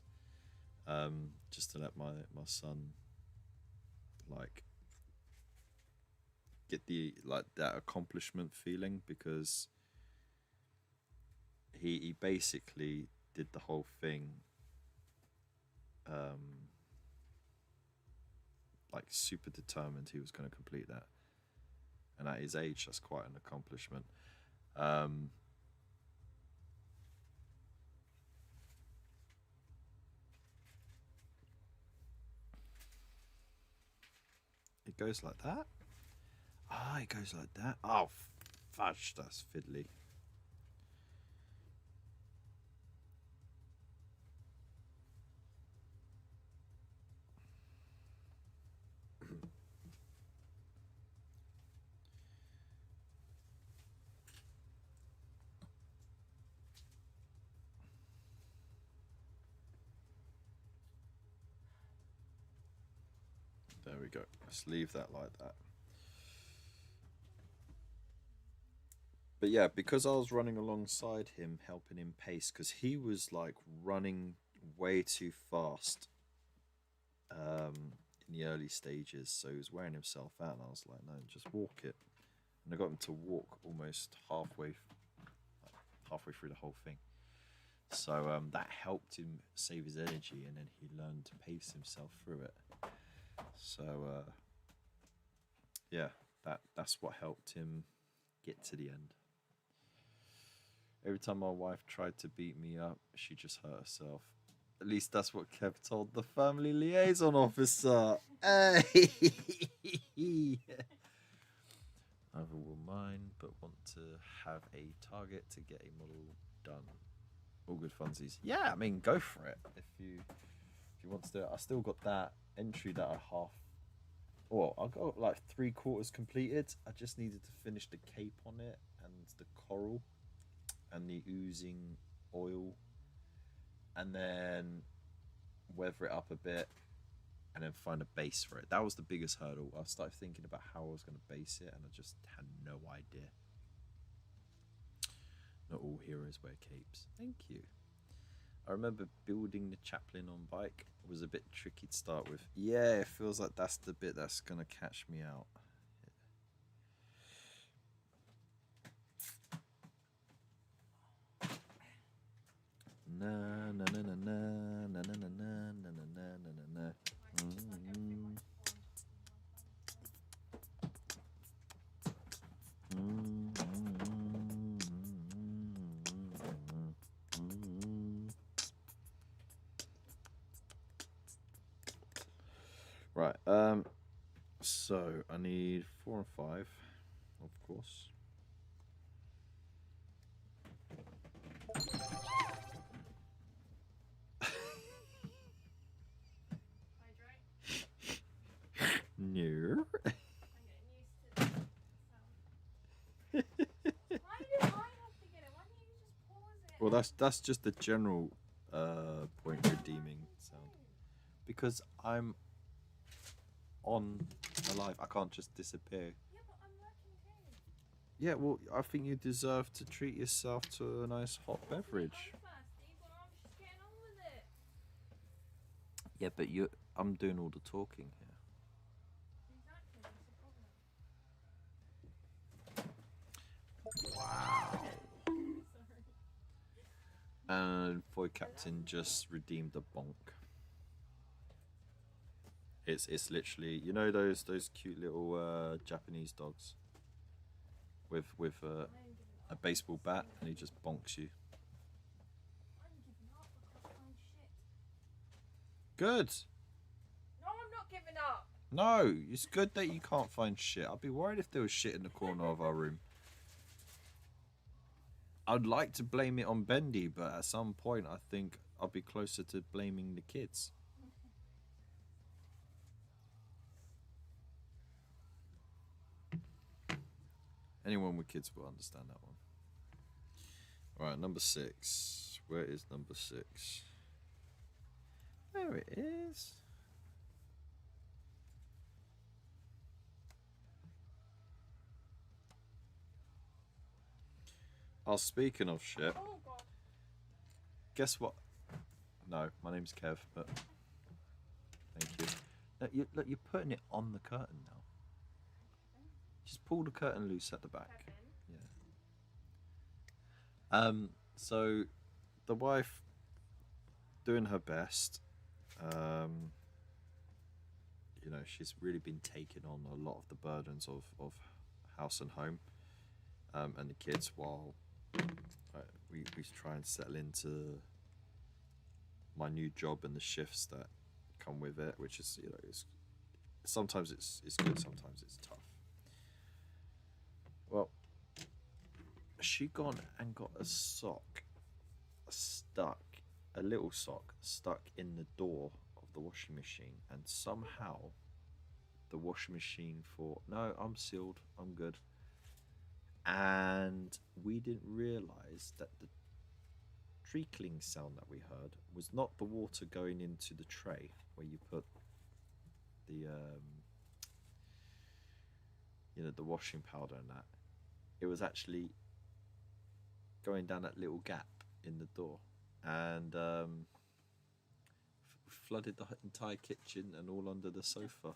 just to let my son like get the that accomplishment feeling, because he basically did the whole thing like super determined he was going to complete that, and at his age that's quite an accomplishment. It goes like that. Ah, it goes like that. Oh, fudge, that's fiddly. There we go. Let's leave that like that. But yeah, because I was running alongside him, helping him pace, because he was like running way too fast in the early stages, so he was wearing himself out, and I was like, no, just walk it. And I got him to walk almost halfway through the whole thing. So that helped him save his energy, and then he learned to pace himself through it. So yeah, that's what helped him get to the end. Every time my wife tried to beat me up, she just hurt herself. At least that's what Kev told the family liaison officer. Hey! Neither will mine, but want to have a target to get a model done. All good funsies. Yeah, I mean, go for it. If you want to do it. I still got that entry that I half. Well, I got like 3/4 completed. I just needed to finish the cape on it and the coral and the oozing oil, and then weather it up a bit, and then find a base for it. That was the biggest hurdle. I started thinking about how I was going to base it, and I just had no idea. Not all heroes wear capes. Thank you. I remember building the chaplain on bike was a bit tricky to start with. Yeah, it feels like that's the bit that's going to catch me out. Na na na na na na na na na na na na na. Right, so I need 4 and 5, of course. No. I'm getting used to the sound. Why do I have to get it? Why don't you just pause it? Well, that's just the general point redeeming sound. Because I'm on alive, I can't just disappear. Yeah, but I'm working too. Yeah, well, I think you deserve to treat yourself to a nice hot beverage. I'm thirsty, but I'm just getting on with it. Yeah, but I'm doing all the talking here. Exactly, that's the problem. Wow. Sorry. And Void Captain just redeemed a bonk. It's literally, you know, those cute little Japanese dogs with a baseball bat, and he just bonks you. I'm giving up. I can't find shit. Good. No, I'm not giving up. No, it's good that you can't find shit. I'd be worried if there was shit in the corner of our room. I'd like to blame it on Bendy, but at some point I think I'll be closer to blaming the kids. Anyone with kids will understand that one. Alright, number 6. Where is number 6? There it is. Oh, speaking of shit, Oh, God. guess what? No, my name's Kev, but thank you. Look, you're putting it on the curtain now. Just pull the curtain loose at the back. Kevin. Yeah. So the wife doing her best. You know, she's really been taking on a lot of the burdens of house and home, and the kids, while we try and settle into my new job and the shifts that come with it, which is, you know, sometimes it's good, sometimes it's tough. Well, she gone and got a little sock stuck in the door of the washing machine, and somehow the washing machine thought, no, I'm sealed, I'm good. And we didn't realise that the trickling sound that we heard was not the water going into the tray where you put the you know, the washing powder and that. It was actually going down that little gap in the door, and flooded the entire kitchen and all under the sofa.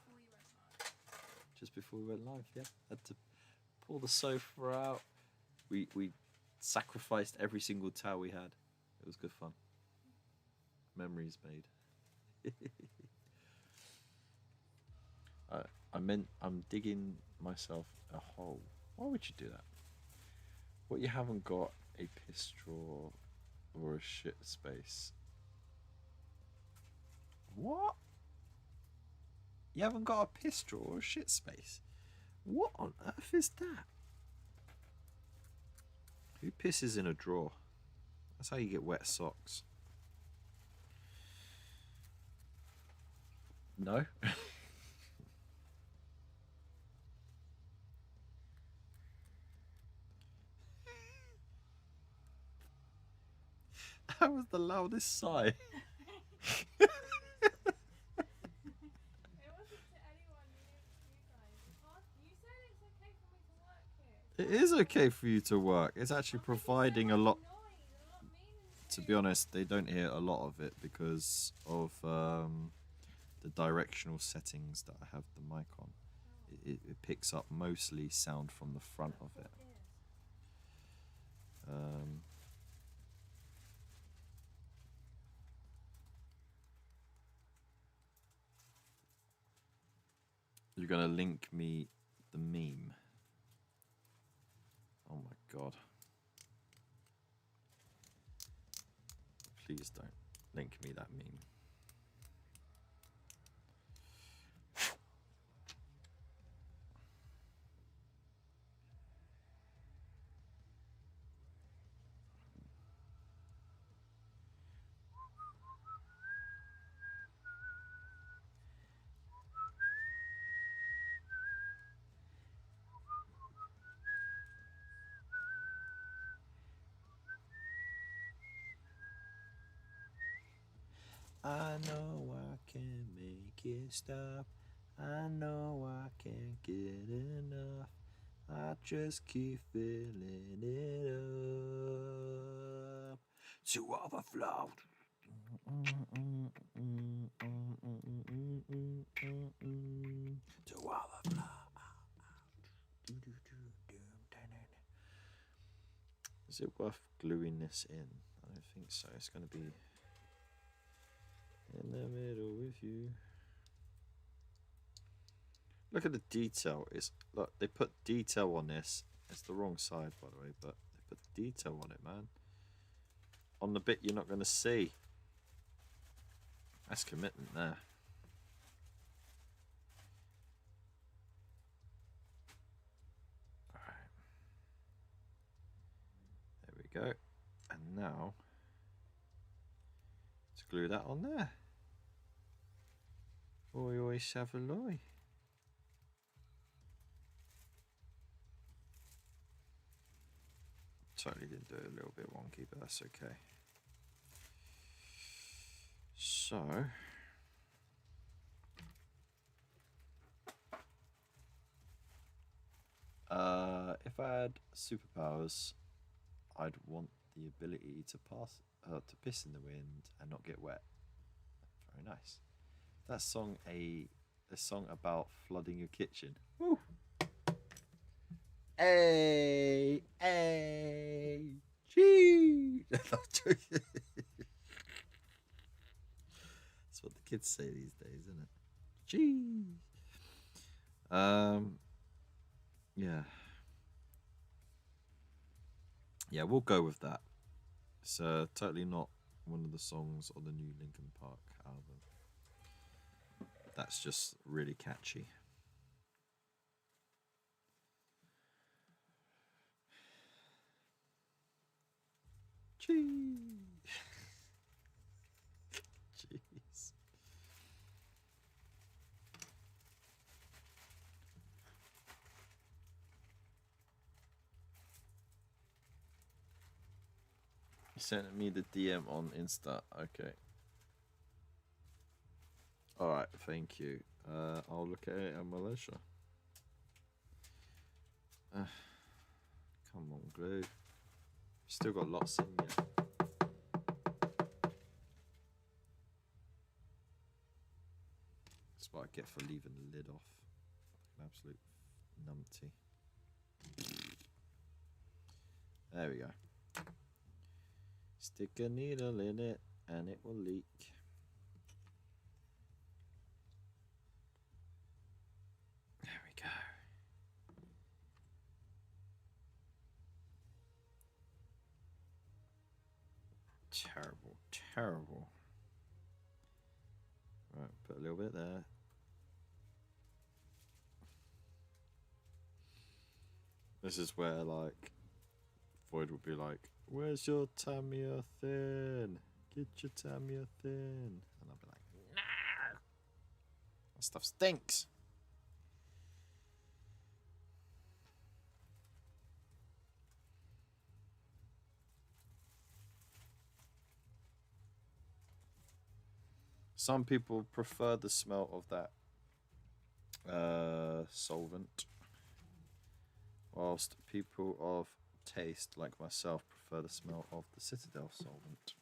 Just before we went live, yeah. Had to pull the sofa out. We sacrificed every single towel we had. It was good fun. Memories made. I'm digging myself a hole. Why would you do that? What you haven't got A piss straw or a shit space. What? You haven't got a piss straw or a shit space? What on earth is that? Who pisses in a drawer? That's how you get wet socks. No? That was the loudest sigh. It wasn't to anyone, you guys. It's hard. You said it's okay for me to work here. It is okay for you to work. It's actually providing a lot. To be honest, they don't hear a lot of it because of the directional settings that I have the mic on. It picks up mostly sound from the front of it. You're gonna link me the meme. Oh my god. Please don't link me that meme. I know I can make it stop. I know I can't get enough. I just keep filling it up to overflow. To overflow. Is it worth gluing this in? I don't think so. It's going to be in the middle with you. Look at the detail. Look, they put detail on this. It's the wrong side, by the way, but they put detail on it, man. On the bit you're not going to see. That's commitment there. Alright. There we go. And now, let's glue that on there. Oi, oi, Savaloy. Totally didn't do it a little bit wonky, but that's okay. So, if I had superpowers, I'd want the ability to piss in the wind and not get wet. Very nice. That song a song about flooding your kitchen. Woo! Hey, hey, gee. That's what the kids say these days, isn't it? Gee. Yeah. Yeah, we'll go with that. It's totally not one of the songs on the new Linkin Park album. That's just really catchy. Jeez. You sent me the DM on Insta. Okay. Alright, thank you. I'll look at it at my leisure. Come on, glue. Still got lots in yet. That's what I get for leaving the lid off. An absolute numpty. There we go. Stick a needle in it and it will leak. There we go. Terrible, terrible. Right, put a little bit there. This is where, like, Void would be like, "Where's your Tamia thin? Get your Tamia thin." And I'd be like, "No! That stuff stinks." Some people prefer the smell of that solvent, whilst people of taste, like myself, prefer the smell of the Citadel solvent.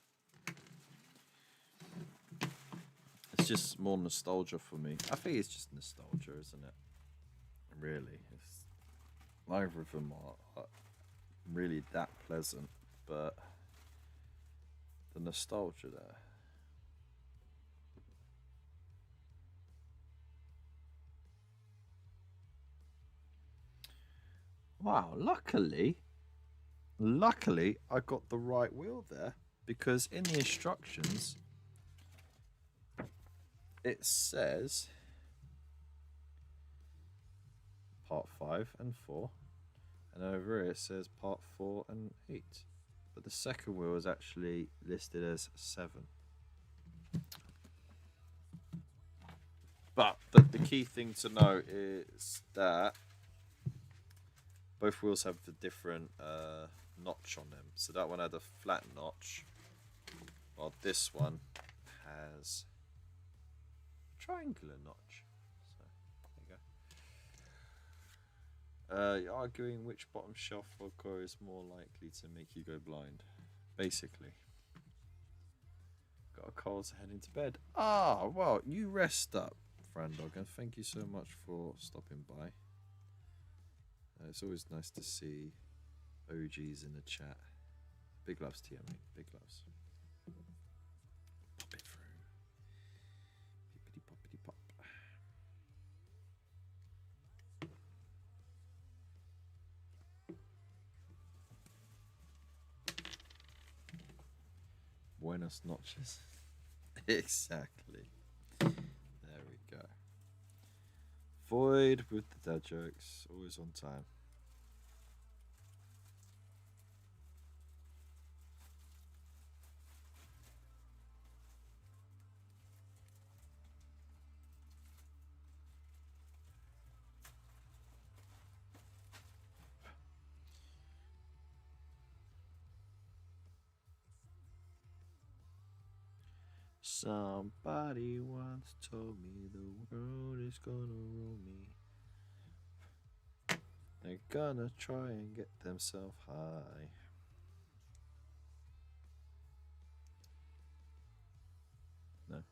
It's just more nostalgia for me. I think it's just nostalgia, isn't it? Really, it's, neither of them are really that pleasant, but the nostalgia there. Wow, luckily I got the right wheel there, because in the instructions it says part 5 and 4, and over here it says part 4 and 8, but the second wheel is actually listed as 7. But the key thing to know is that both wheels have a different notch on them. So that one had a flat notch, while this one has a triangular notch. So there you go. You're arguing which bottom shelf vodka is more likely to make you go blind. Basically. Got a cold, so heading to bed. Ah, well, you rest up, Frandog, and thank you so much for stopping by. It's always nice to see OGs in the chat. Big loves to you, mate. Big loves. Pop it through. Pippity poppity pop. Buenas noches. Exactly. There we go. Void with the dad jokes, always on time. Somebody once told me the world is gonna roll me. They're gonna try and get themselves high. No.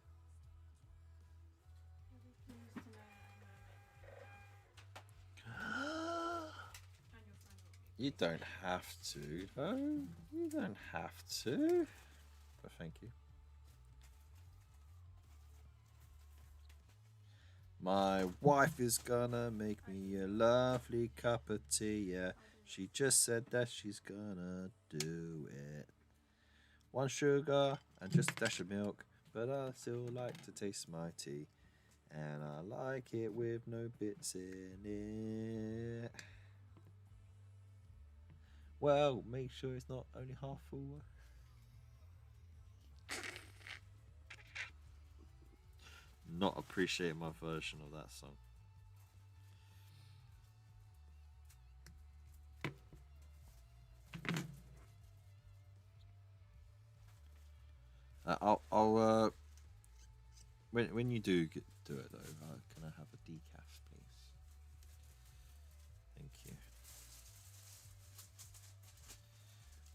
You don't have to, though. You don't have to. But thank you. My wife is gonna make me a lovely cup of tea, yeah. She just said that she's gonna do it. 1 sugar and just a dash of milk, but I still like to taste my tea. And I like it with no bits in it. Well, make sure it's not only half full. Not appreciating my version of that song. I'll when you do do it though, can I have a decaf, please? Thank you.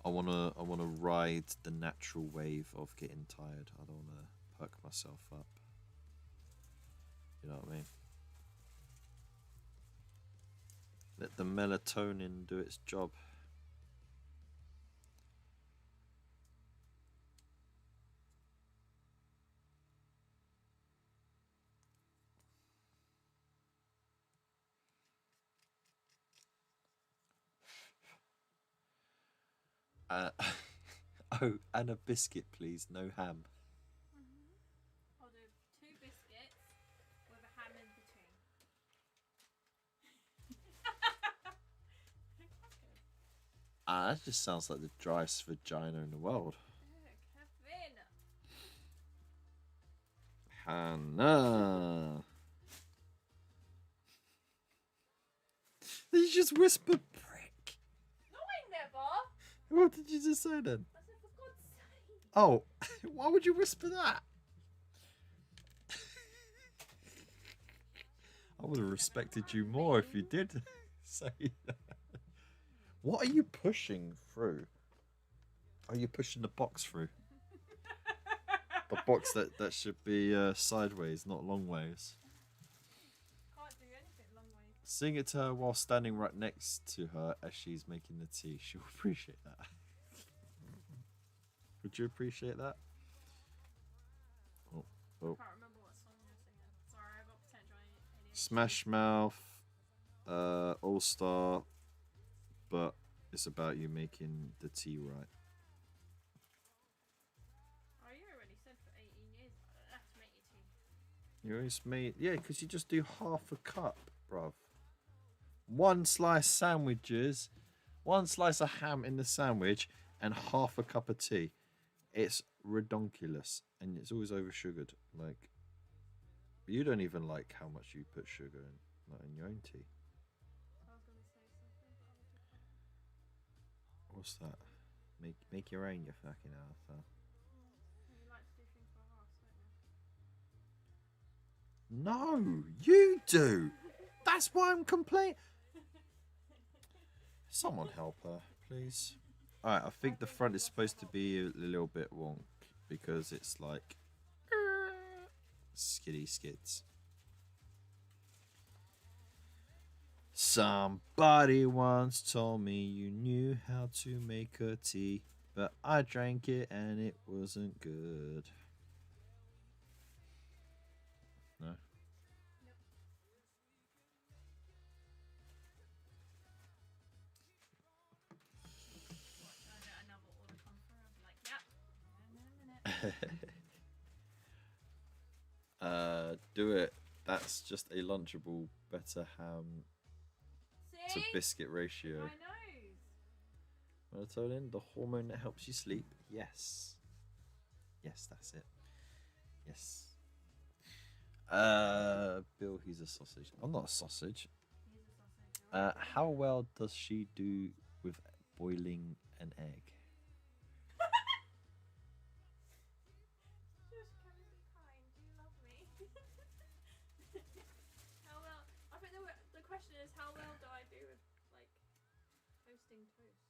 I wanna ride the natural wave of getting tired. I don't wanna perk myself up. You know what I mean? Let the melatonin do its job. Oh, and a biscuit, please. No ham. I'll do 2 biscuits with a ham in between. That just sounds like the driest vagina in the world. Kevin. Hannah. Did you just whisper prick? No, I never. What did you just say then? I said, for God's sake. Oh, why would you whisper that? I would have respected you more if you did say that. What are you pushing through? Are you pushing the box through? The box that should be sideways, not long ways. Can't do anything long way. Sing it to her while standing right next to her as she's making the tea. She'll appreciate that. Would you appreciate that? Oh. I can't remember what song you're singing. Sorry, I got potential ADHD. Smash Mouth, All Star, but it's about you making the tea right. Oh, you already said for 18 years. That's make your tea. You always made, yeah, because you just do half a cup, bruv. One slice sandwiches, one slice of ham in the sandwich, and half a cup of tea. It's redonkulous, and it's always over sugared. Like, you don't even like how much you put sugar in, like in your own tea. I was going to say something, but I was just What's that? Make your own, you fucking arsehole. You like to do things by half, don't you? No, you do. That's why I'm complaining. Someone help her, please. Alright, I think the front is supposed to be a little bit wonk because it's like skiddy skids. Somebody once told me you knew how to make a tea, but I drank it and it wasn't good. No? Watch, I get another order come through. I'll be like, yep. In a minute. Do it. That's just a lunchable, better ham to See? biscuit ratio. My nose. Melatonin, the hormone that helps you sleep. Yes. Yes, that's it. Yes. Bill, he's a sausage. I'm not a sausage. Here's a sausage. How well does she do with boiling an egg? Just can we be kind? Do you love me? How well? I think the question is, how well do I do with like toasting toast?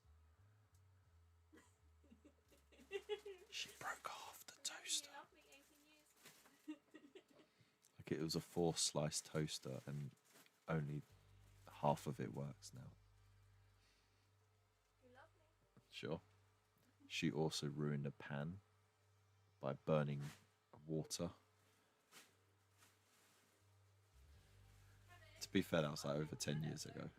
She broke off the toaster. You love me 18 years. Like it was a 4-slice toaster and only half of it works now. You love me. Sure. She also ruined a pan by burning water. To be fair, that was like over 10 years ago.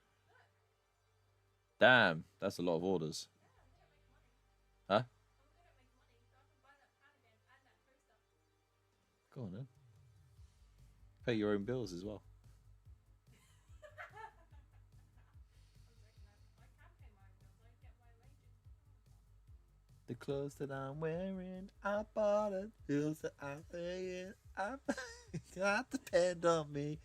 Damn, that's a lot of orders. Huh? Go on then. Pay your own bills as well. The clothes that I'm wearing, I bought it. Bills that I'm paying, I got to depend on me.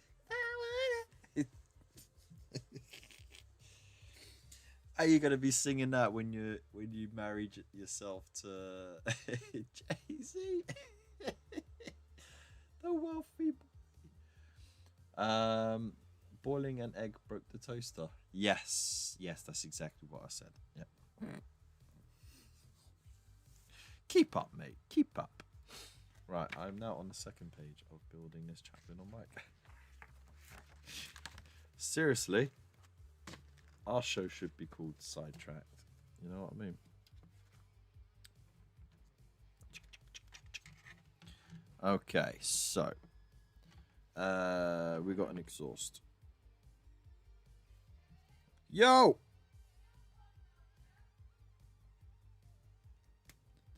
Are you gonna be singing that when you marry yourself to Jay-Z? The wealthy boy. Boiling an egg broke the toaster. Yes, that's exactly what I said. Yep. Keep up, mate. Keep up. Right, I'm now on the second page of building this chaplain on mic. Seriously, our show should be called Sidetracked. You know what I mean? Okay, so we got an exhaust. Yo!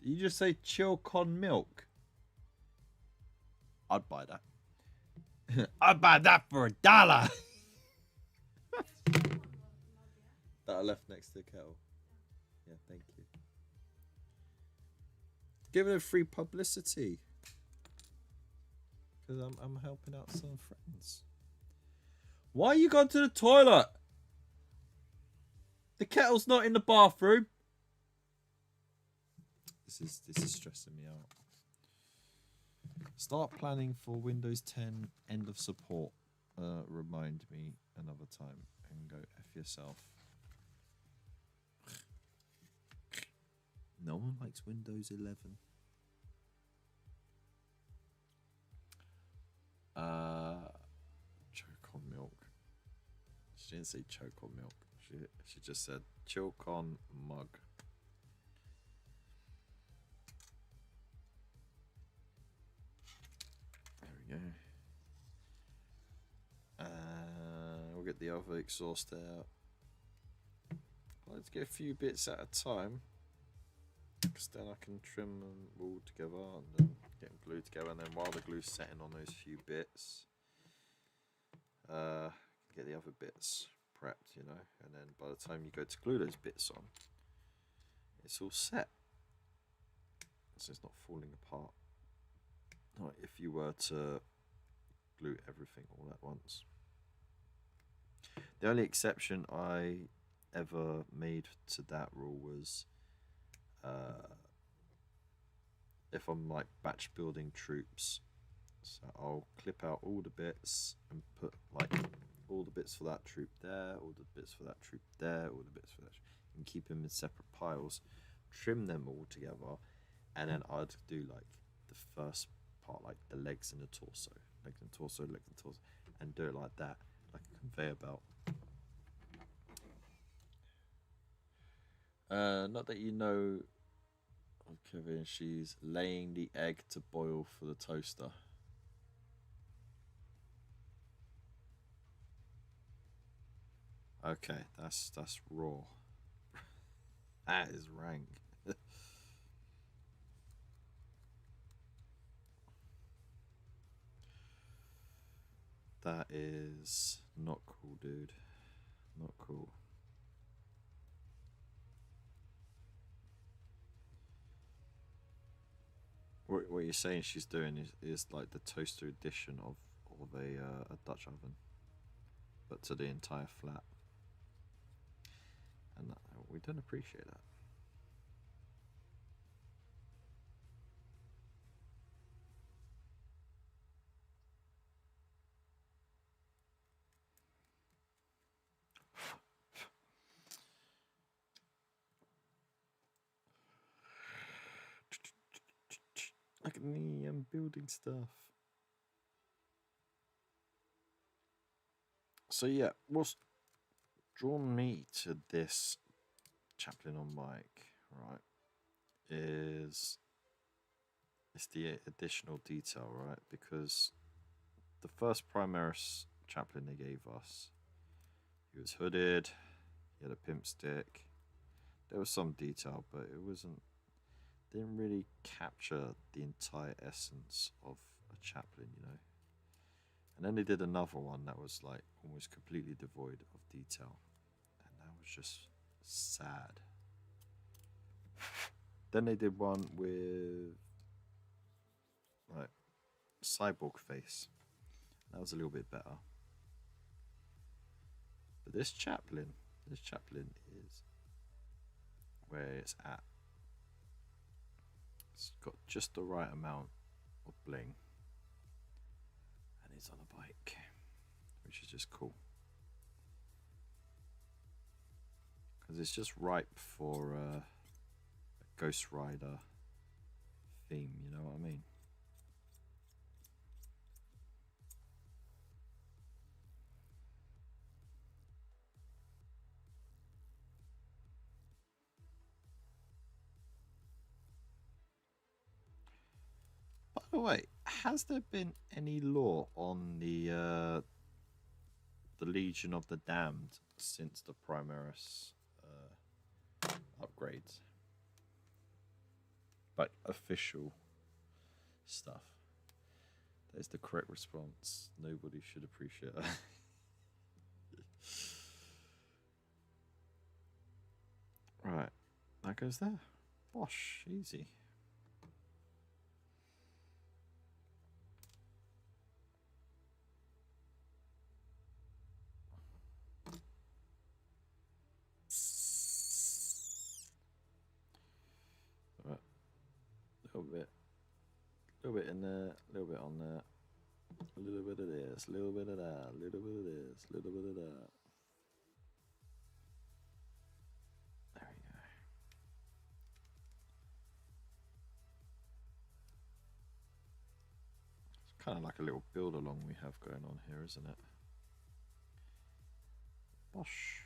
Did you just say Chillcon milk? I'd buy that. I'd buy that for $1. That I left next to the kettle. Yeah, thank you. Giving it free publicity. Because I'm helping out some friends. Why you gone to the toilet? The kettle's not in the bathroom. This is stressing me out. Start planning for Windows 10 end of support. Remind me another time and go F yourself. No one likes Windows 11. Choke on milk. She didn't say choke on milk. She just said Chillcon mug. There we go. We'll get the other exhaust out. Let's get a few bits at a time. Because then I can trim them all together and then get them glued together. And then while the glue's setting on those few bits, get the other bits prepped, you know. And then by the time you go to glue those bits on, it's all set. So it's not falling apart. Like if you were to glue everything all at once. The only exception I ever made to that rule was if I'm like batch building troops, so I'll clip out all the bits and put like all the bits for that troop there, all the bits for that troop there, all the bits for that, and keep them in separate piles, trim them all together, and then I'd do like the first part, like the legs and the torso, legs and torso, legs and torso, and do it like that, like a conveyor belt. Not that you know, Kevin, she's laying the egg to boil for the toaster. Okay, that's raw. That is rank. That is not cool, dude. Not cool. What you're saying she's doing is like the toaster edition of a Dutch oven, but to the entire flat, and we don't appreciate that. Look at me, I'm building stuff. So yeah, what's drawn me to this chaplain on mic, right, is it's the additional detail, right? Because the first Primaris chaplain they gave us, he was hooded, he had a pimp stick. There was some detail, but it didn't really capture the entire essence of a chaplain, you know. And then they did another one that was like almost completely devoid of detail, and that was just sad. Then they did one with like cyborg face. That was a little bit better. But this chaplain is where it's at. It's got just the right amount of bling, and he's on a bike, which is just cool. Because it's just ripe for a Ghost Rider theme, you know what I mean? By the way, has there been any lore on the Legion of the Damned since the Primaris upgrades? like official stuff. That is the correct response. Nobody should appreciate that. Right, that goes there. Bosh, easy. Right. Little bit in there, a little bit on there, a little bit of this, a little bit of that, a little bit of this, a little bit of that. There we go. It's kind of like a little build along we have going on here, isn't it? Bosh.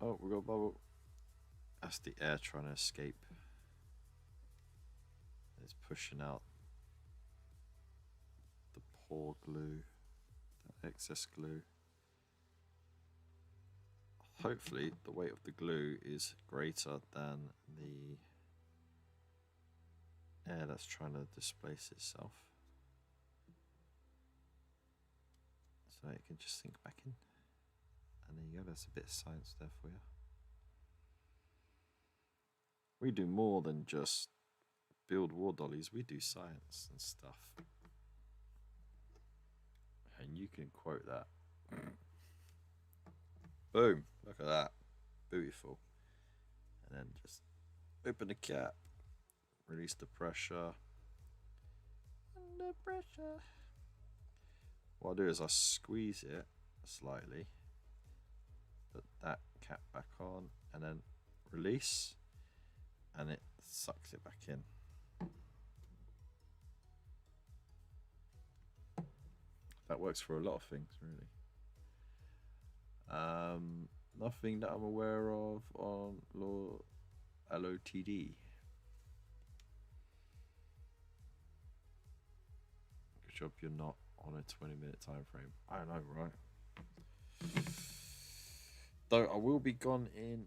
Oh, we got a bubble. That's the air trying to escape. It's pushing out the poor glue, that excess glue. Hopefully the weight of the glue is greater than the air that's trying to displace itself. So it can just sink back in. And there you go, that's a bit of science there for you. We do more than just build war dollies, we do science and stuff. And you can quote that. Boom, look at that. Beautiful. And then just open the cap, release the pressure. Under pressure. What I'll do is I squeeze it slightly, put that cap back on, and then release, and it sucks it back in. That works for a lot of things, really. Nothing that I'm aware of on LOTD. Good job you're not on a 20-minute time frame. I know, right? Though I will be gone in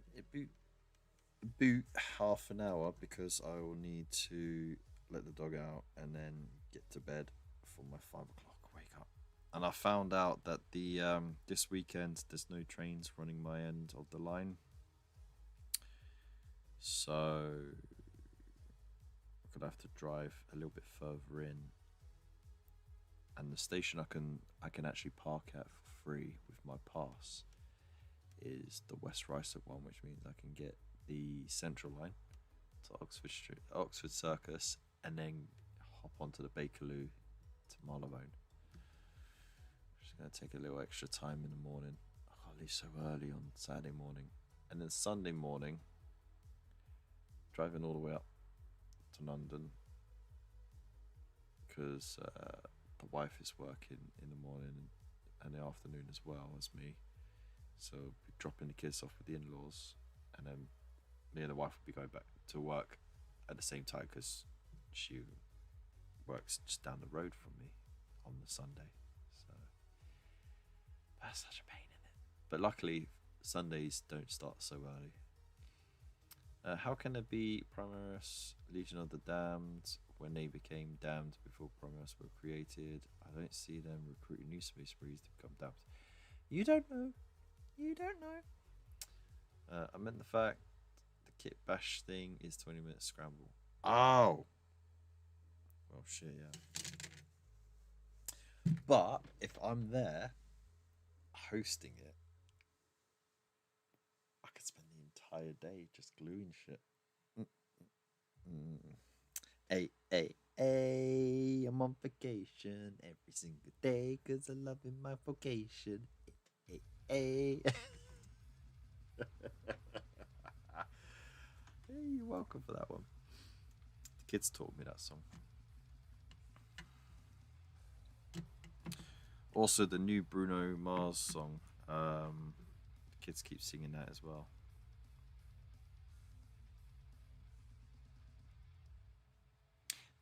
about half an hour because I will need to let the dog out and then get to bed for my 5 o'clock wake up. And I found out that the this weekend there's no trains running my end of the line, so I'm gonna have to drive a little bit further in. And the station I can actually park at for free with my pass is the West Ruislip one, which means I can get the Central line to Oxford Circus, and then hop onto the Bakerloo to Marylebone. Just gonna take a little extra time in the morning. I can't leave so early on Saturday morning, and then Sunday morning, driving all the way up to London because the wife is working in the morning and the afternoon as well as me, so be dropping the kids off with the in-laws, and then me and the wife will be going back to work at the same time because she works just down the road from me on the Sunday. So that's such a pain, isn't it? But luckily Sundays don't start so early. How can there be Primaris Legion of the Damned when they became damned before Primaris were created? I don't see them recruiting new Space Marines to become damned. You don't know. You don't know. I meant the fact the kit bash thing is 20-minute scramble. Oh! Well, shit, yeah. But if I'm there hosting it, I could spend the entire day just gluing shit. Hey, I'm on vacation every single day because I love in my vocation. Hey. Hey, you're welcome for that one. The kids taught me that song. Also, the new Bruno Mars song. The kids keep singing that as well.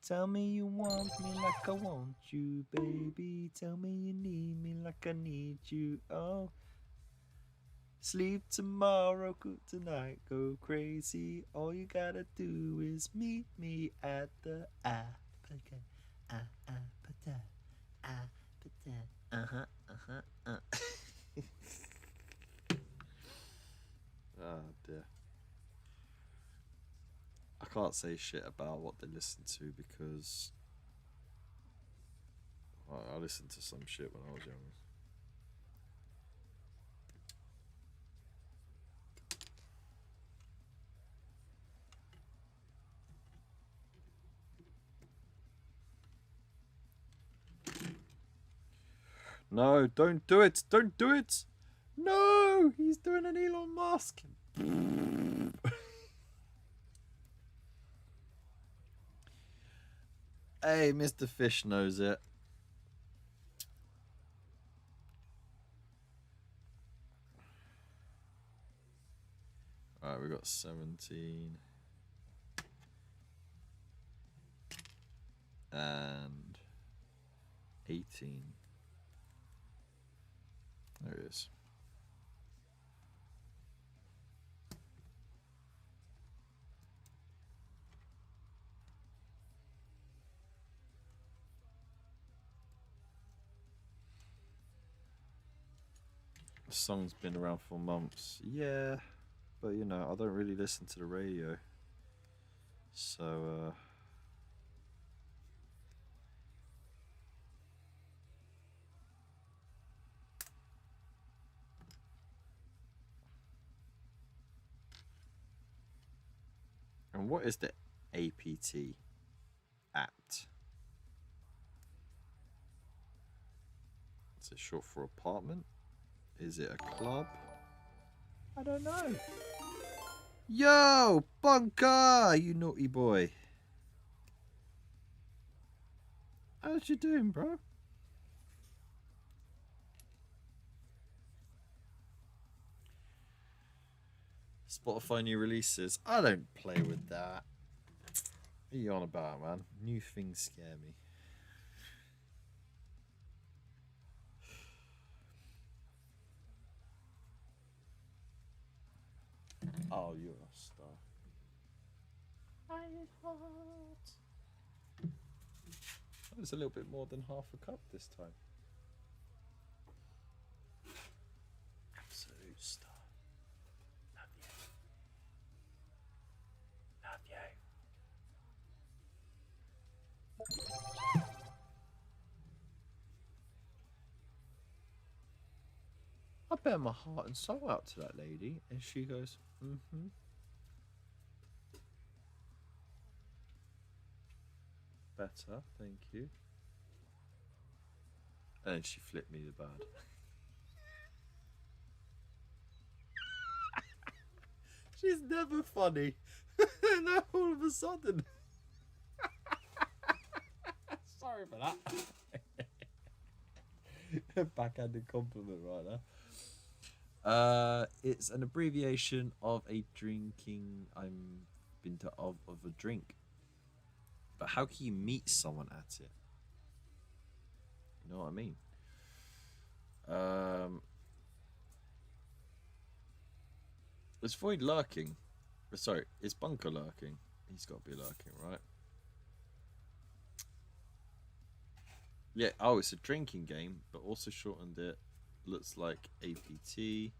Tell me you want me like I want you, baby. Tell me you need me like I need you. Oh, Sleep tomorrow, good tonight, go crazy. All you gotta do is meet me at the Apple. Oh dear. I can't say shit about what they listen to because I listened to some shit when I was young. No, don't do it! Don't do it! No! He's doing an Elon Musk! Hey, Mr. Fish knows it. Alright, we got 17. And 18. There it is. The song's been around for months. Yeah, but you know, I don't really listen to the radio. So, and what is the APT? Apt. Is it short for apartment? Is it a club? I don't know. Yo, Bunker, you naughty boy. How's you doing, bro? Spotify new releases. I don't play with that. What are you on about, man? New things scare me. Oh, you're a star. That was a little bit more than half a cup this time. Absolute star. Love you. Love you. I bet my heart and soul out to that lady, and she goes, mm-hmm. Better, thank you. And then she flipped me the bird. She's never funny. Now all of a sudden. Sorry for that. Backhanded compliment right there. It's an abbreviation of a drinking. Of a drink. But how can you meet someone at it? You know what I mean? Is Void lurking? Sorry, is Bunker lurking? He's got to be lurking, right? Yeah, oh, it's a drinking game, but also shortened it. Looks like APT.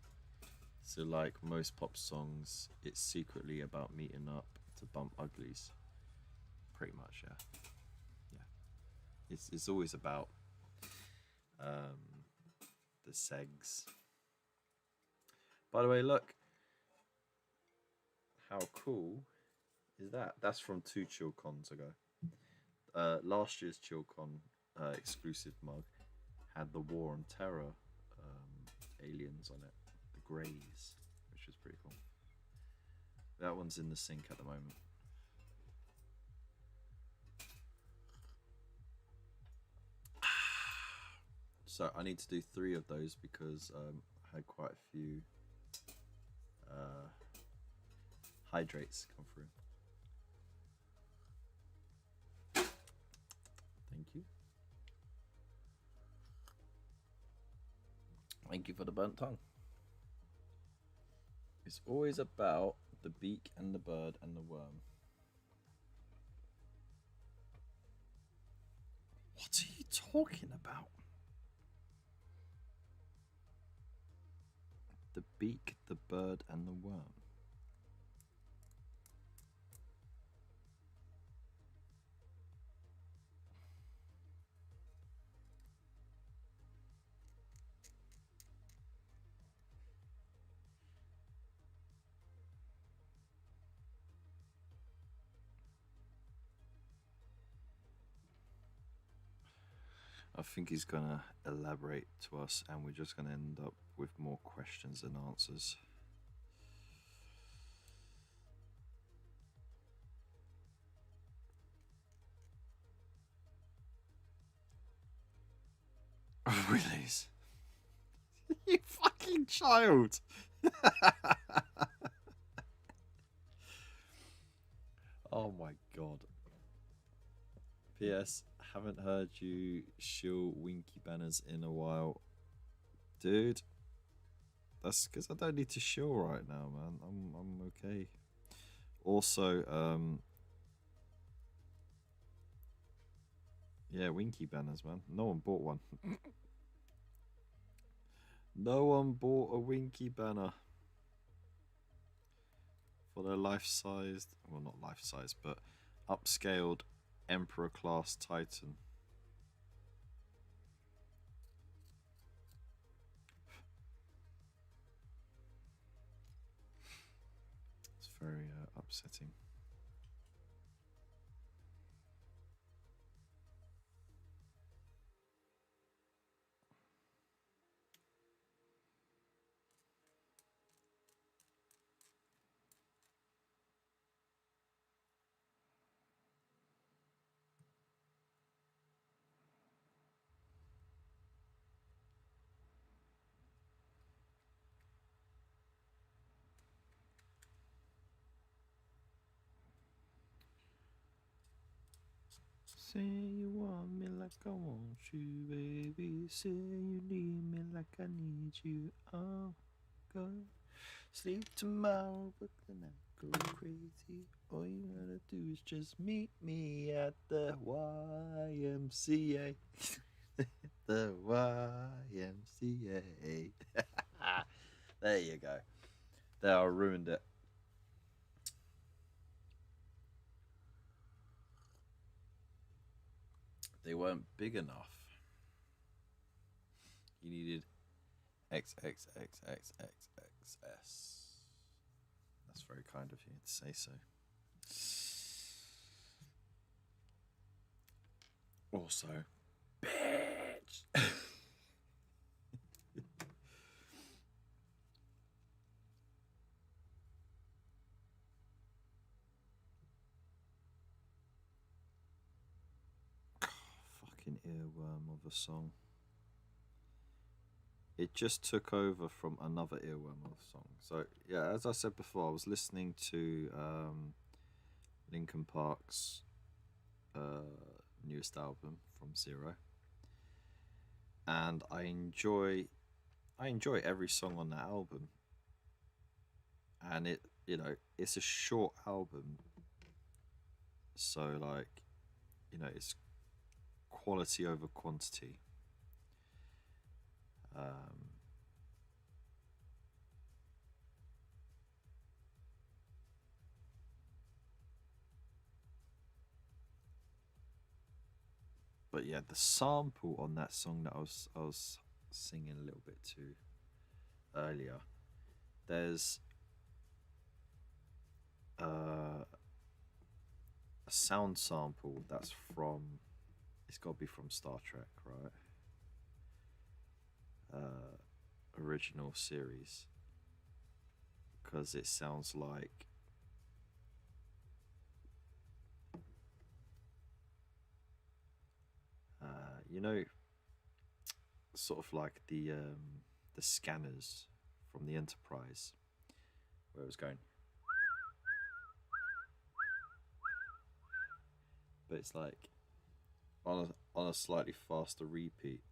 So like most pop songs, it's secretly about meeting up to bump uglies. Pretty much, yeah. Yeah. It's always about the segs. By the way, look. How cool is that? That's from 2 Chillcons ago. Last year's Chillcon exclusive mug had the War on Terror aliens on it, the Greys, which was pretty cool. That one's in the sink at the moment. So I need to do 3 of those because I had quite a few hydrates come through. Thank you. Thank you for the burnt tongue. It's always about the beak and the bird and the worm. What are you talking about? The beak, the bird, and the worm. I think he's gonna elaborate to us, and we're just gonna end up with more questions than answers. Willies. You fucking child. Oh my god. P.S. Haven't heard you shill winky banners in a while. Dude. That's because I don't need to shill right now, man. I'm okay. Also, yeah, winky banners, man. No one bought one. No one bought a winky banner for their life-sized, well, not life-sized, but upscaled Emperor class Titan. It's very upsetting. Say you want me like I want you, baby. Say you need me like I need you. Oh, God. Sleep tomorrow, but then I go crazy. All you gotta do is just meet me at the YMCA. The YMCA. There you go. There, I ruined it. They weren't big enough. You needed XXXXXXS. That's very kind of you to say so. Also, bitch. Fucking earworm of a song. It just took over from another earworm of a song. So yeah, as I said before, I was listening to Linkin Park's newest album, From Zero, and I enjoy every song on that album. And it, you know, it's a short album, so like, you know, it's quality over quantity. But yeah, the sample on that song that I was singing a little bit to earlier, there's a sound sample that's from, it's got to be from Star Trek, right? Original series, because it sounds like you know, sort of like the scanners from the Enterprise, where it was going, but it's like on a slightly faster repeat,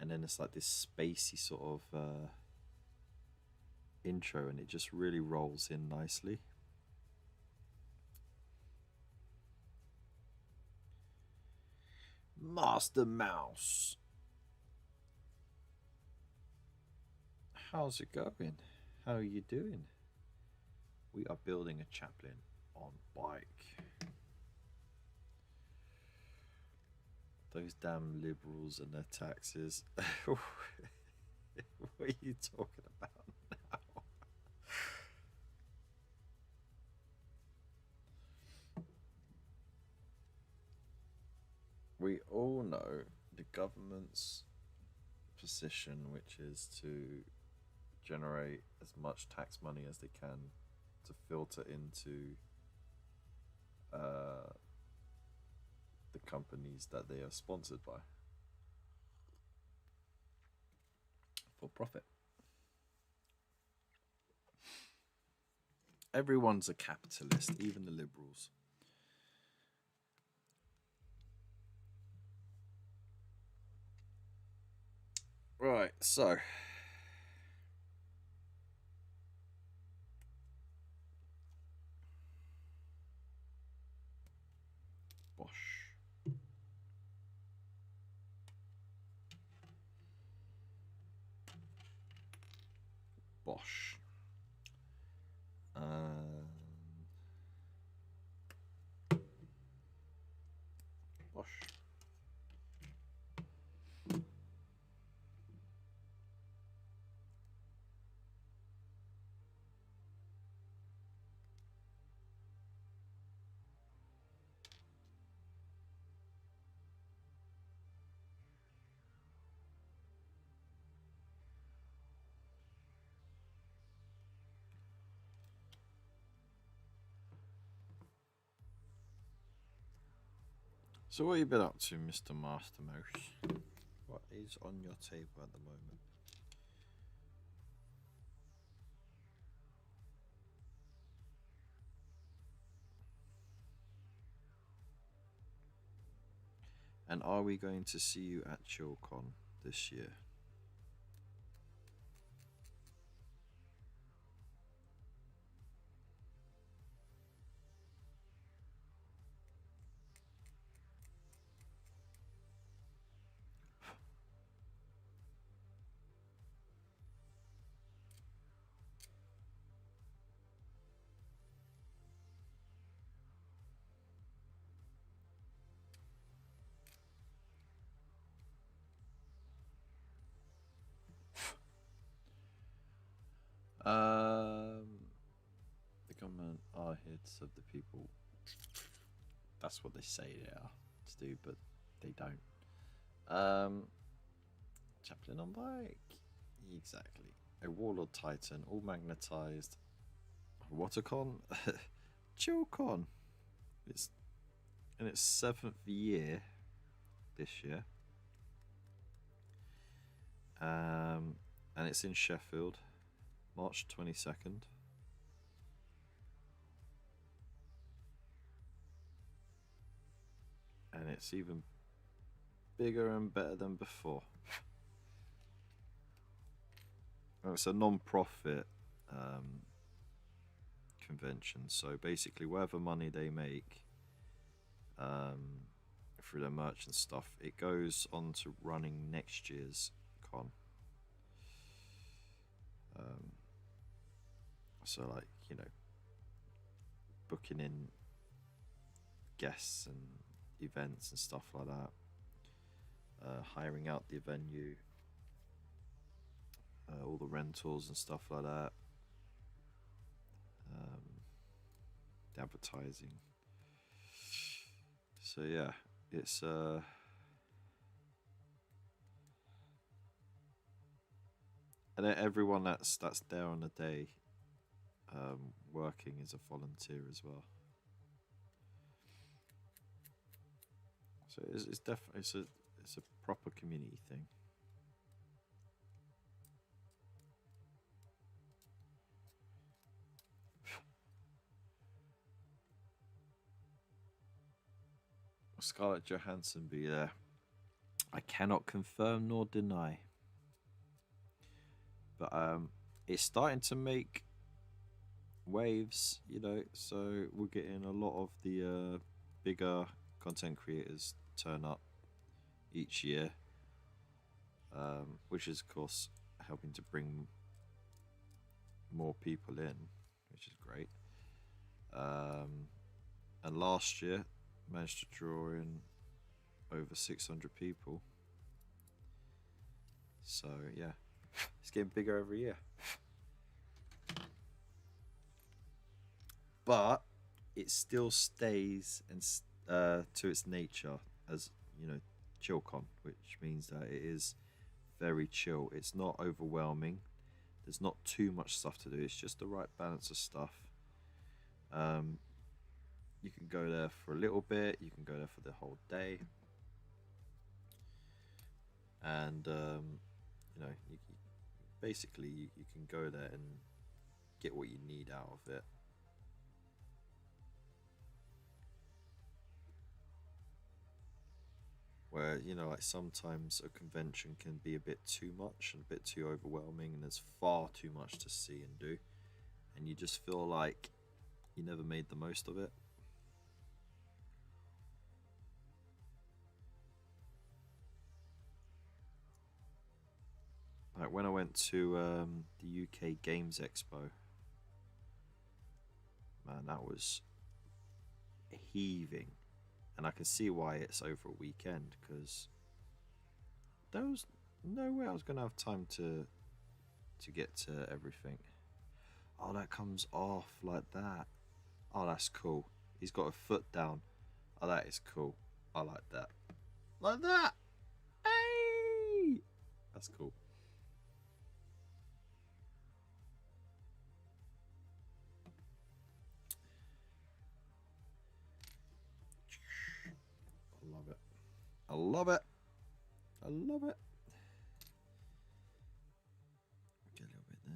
and then it's like this spacey sort of intro, and it just really rolls in nicely. Master Mouse, how's it going? How are you doing? We are building a chaplain on bike. Those damn liberals and their taxes. What are you talking about now? We all know the government's position, which is to generate as much tax money as they can to filter into the companies that they are sponsored by for profit. Everyone's a capitalist, even the liberals. Right, so Bosch. Bosch. Bosch. So what have you been up to, Mr. Master Mouse? What is on your table at the moment? And are we going to see you at Chillcon this year? The government are heads of the people. That's what they say they are to do, but they don't. Chaplain on bike. Exactly. A warlord titan, all magnetized. Watercon? Chillcon. It's in its 7th year this year. And it's in Sheffield, March 22nd. And it's even bigger and better than before. It's a non-profit convention, so basically whatever money they make through their merch and stuff, it goes on to running next year's con. So like, you know, booking in guests and events and stuff like that, hiring out the venue, all the rentals and stuff like that, the advertising. So yeah, it's and everyone that's there on the day working is a volunteer as well. So it's definitely it's a proper community thing. Will Scarlett Johansson be there? I cannot confirm nor deny. But it's starting to make waves, you know. So we're getting a lot of the bigger content creators turn up each year, which is of course helping to bring more people in, which is great. And last year managed to draw in over 600 people. So yeah, it's getting bigger every year. But it still stays and to its nature as, you know, Chillcon, which means that it is very chill. It's not overwhelming. There's not too much stuff to do. It's just the right balance of stuff. You can go there for a little bit. You can go there for the whole day. And you know, basically you can go there and get what you need out of it. Where, you know, like sometimes a convention can be a bit too much and a bit too overwhelming, and there's far too much to see and do, and you just feel like you never made the most of it. Like when I went to the UK Games Expo, man, that was heaving. And I can see why it's over a weekend, because there was no way I was going to have time to get to everything. Oh, that comes off like that. Oh, that's cool. He's got a foot down. Oh, that is cool. I like that. Like that. Hey! That's cool. I love it. I love it. I love it. Get a little bit there.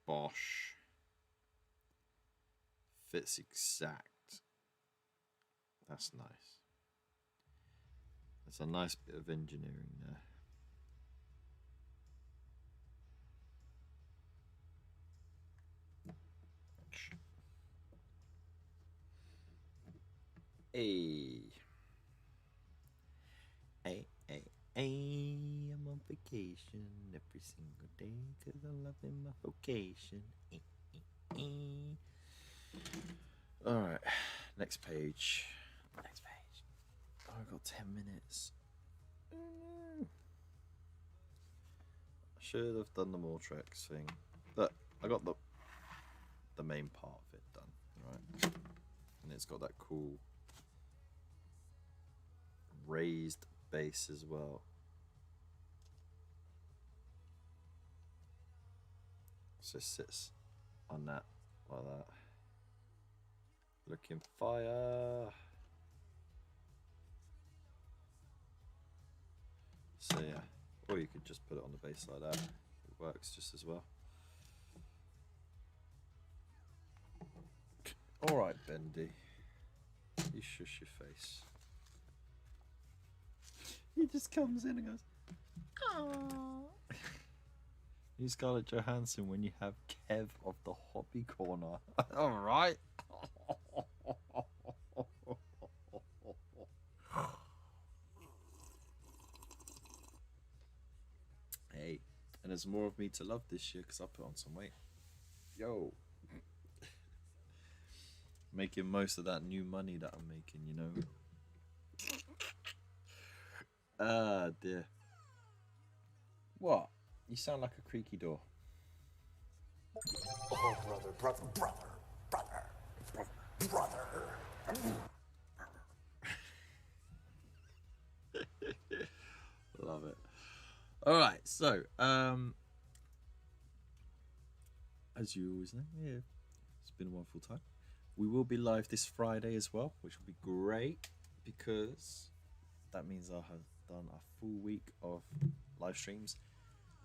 Bosh. Fits exact. That's nice. That's a nice bit of engineering there. Hey. Hey, I'm on vacation every single day because I'm loving my vocation. Alright, next page. Next page. Oh, I've got 10 minutes. I should have done the more treks thing, but I got the main part of it done, right? And it's got that cool raised base as well. So it sits on that like that. Looking fire. So yeah, or you could just put it on the base like that. It works just as well. Alright, Bendy. You shush your face. He just comes in and goes, "Aww." You Scarlett Johansson when you have Kev of the Hobby Corner. Alright. Hey, and there's more of me to love this year because I put on some weight. Yo. Making most of that new money that I'm making, you know. Ah, dear. What? You sound like a creaky door. Oh, brother. Love it. All right, so as you always know, yeah. It's been a wonderful time. We will be live this Friday as well, which will be great because that means I'll have done a full week of live streams.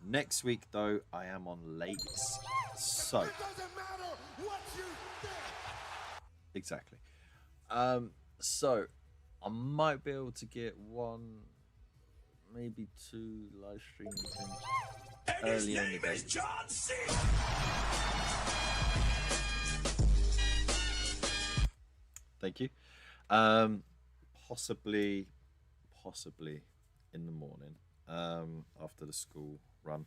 Next week, though, I am on lakes, so It doesn't matter what you think. exactly. So I might be able to get one, maybe two live streams in early in the day. John C. Thank you. Possibly in the morning, after the school run,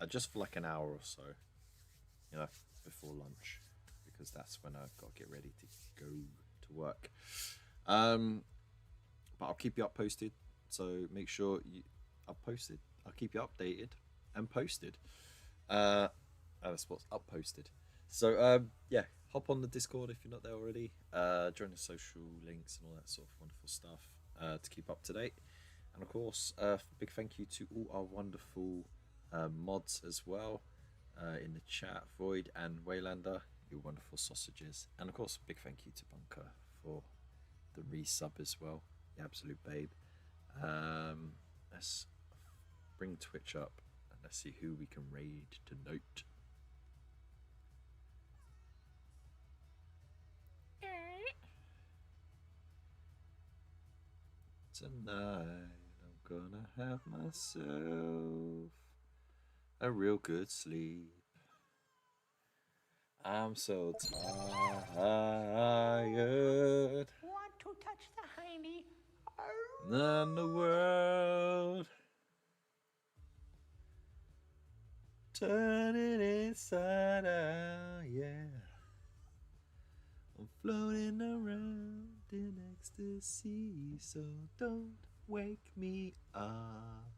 just for like an hour or so, you know, before lunch, because that's when I've got to get ready to go to work. But I'll keep you up posted, so make sure I'll keep you updated and posted. That's what's up posted. So yeah, hop on the Discord if you're not there already. Join the social links and all that sort of wonderful stuff to keep up to date. And of course, big thank you to all our wonderful mods as well in the chat, Void and Waylander, you wonderful sausages. And of course, big thank you to Bunker for the resub as well, the absolute babe. Let's bring Twitch up and let's see who we can raid tonight. Tonight I'm gonna have myself a real good sleep. I'm so tired Want to touch the hiney? than the world turning inside out, yeah. I'm floating around in ecstasy, so don't wake me up.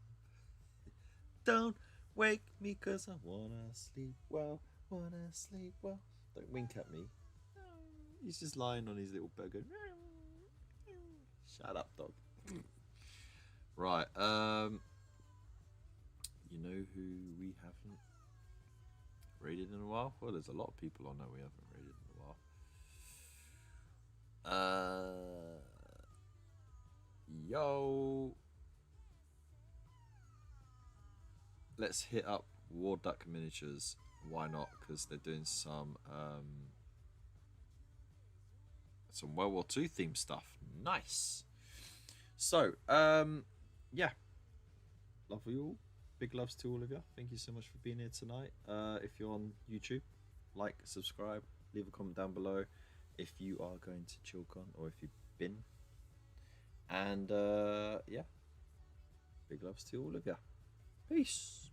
Don't wake me, 'cause I wanna sleep well, wanna sleep well. Don't wink at me. He's just lying on his little bed going, shut up, dog. Right, you know who we haven't raided in a while? Well, there's a lot of people on that we haven't raided in a while. Yo, let's hit up War Duck Miniatures. Why not? Because they're doing some World War II themed stuff. Nice. So yeah, love you all. Big loves to all of you. Thank you so much for being here tonight. If you're on YouTube, like, subscribe, leave a comment down below if you are going to Chillcon or if you've been. And yeah, big loves to all of you. Peace.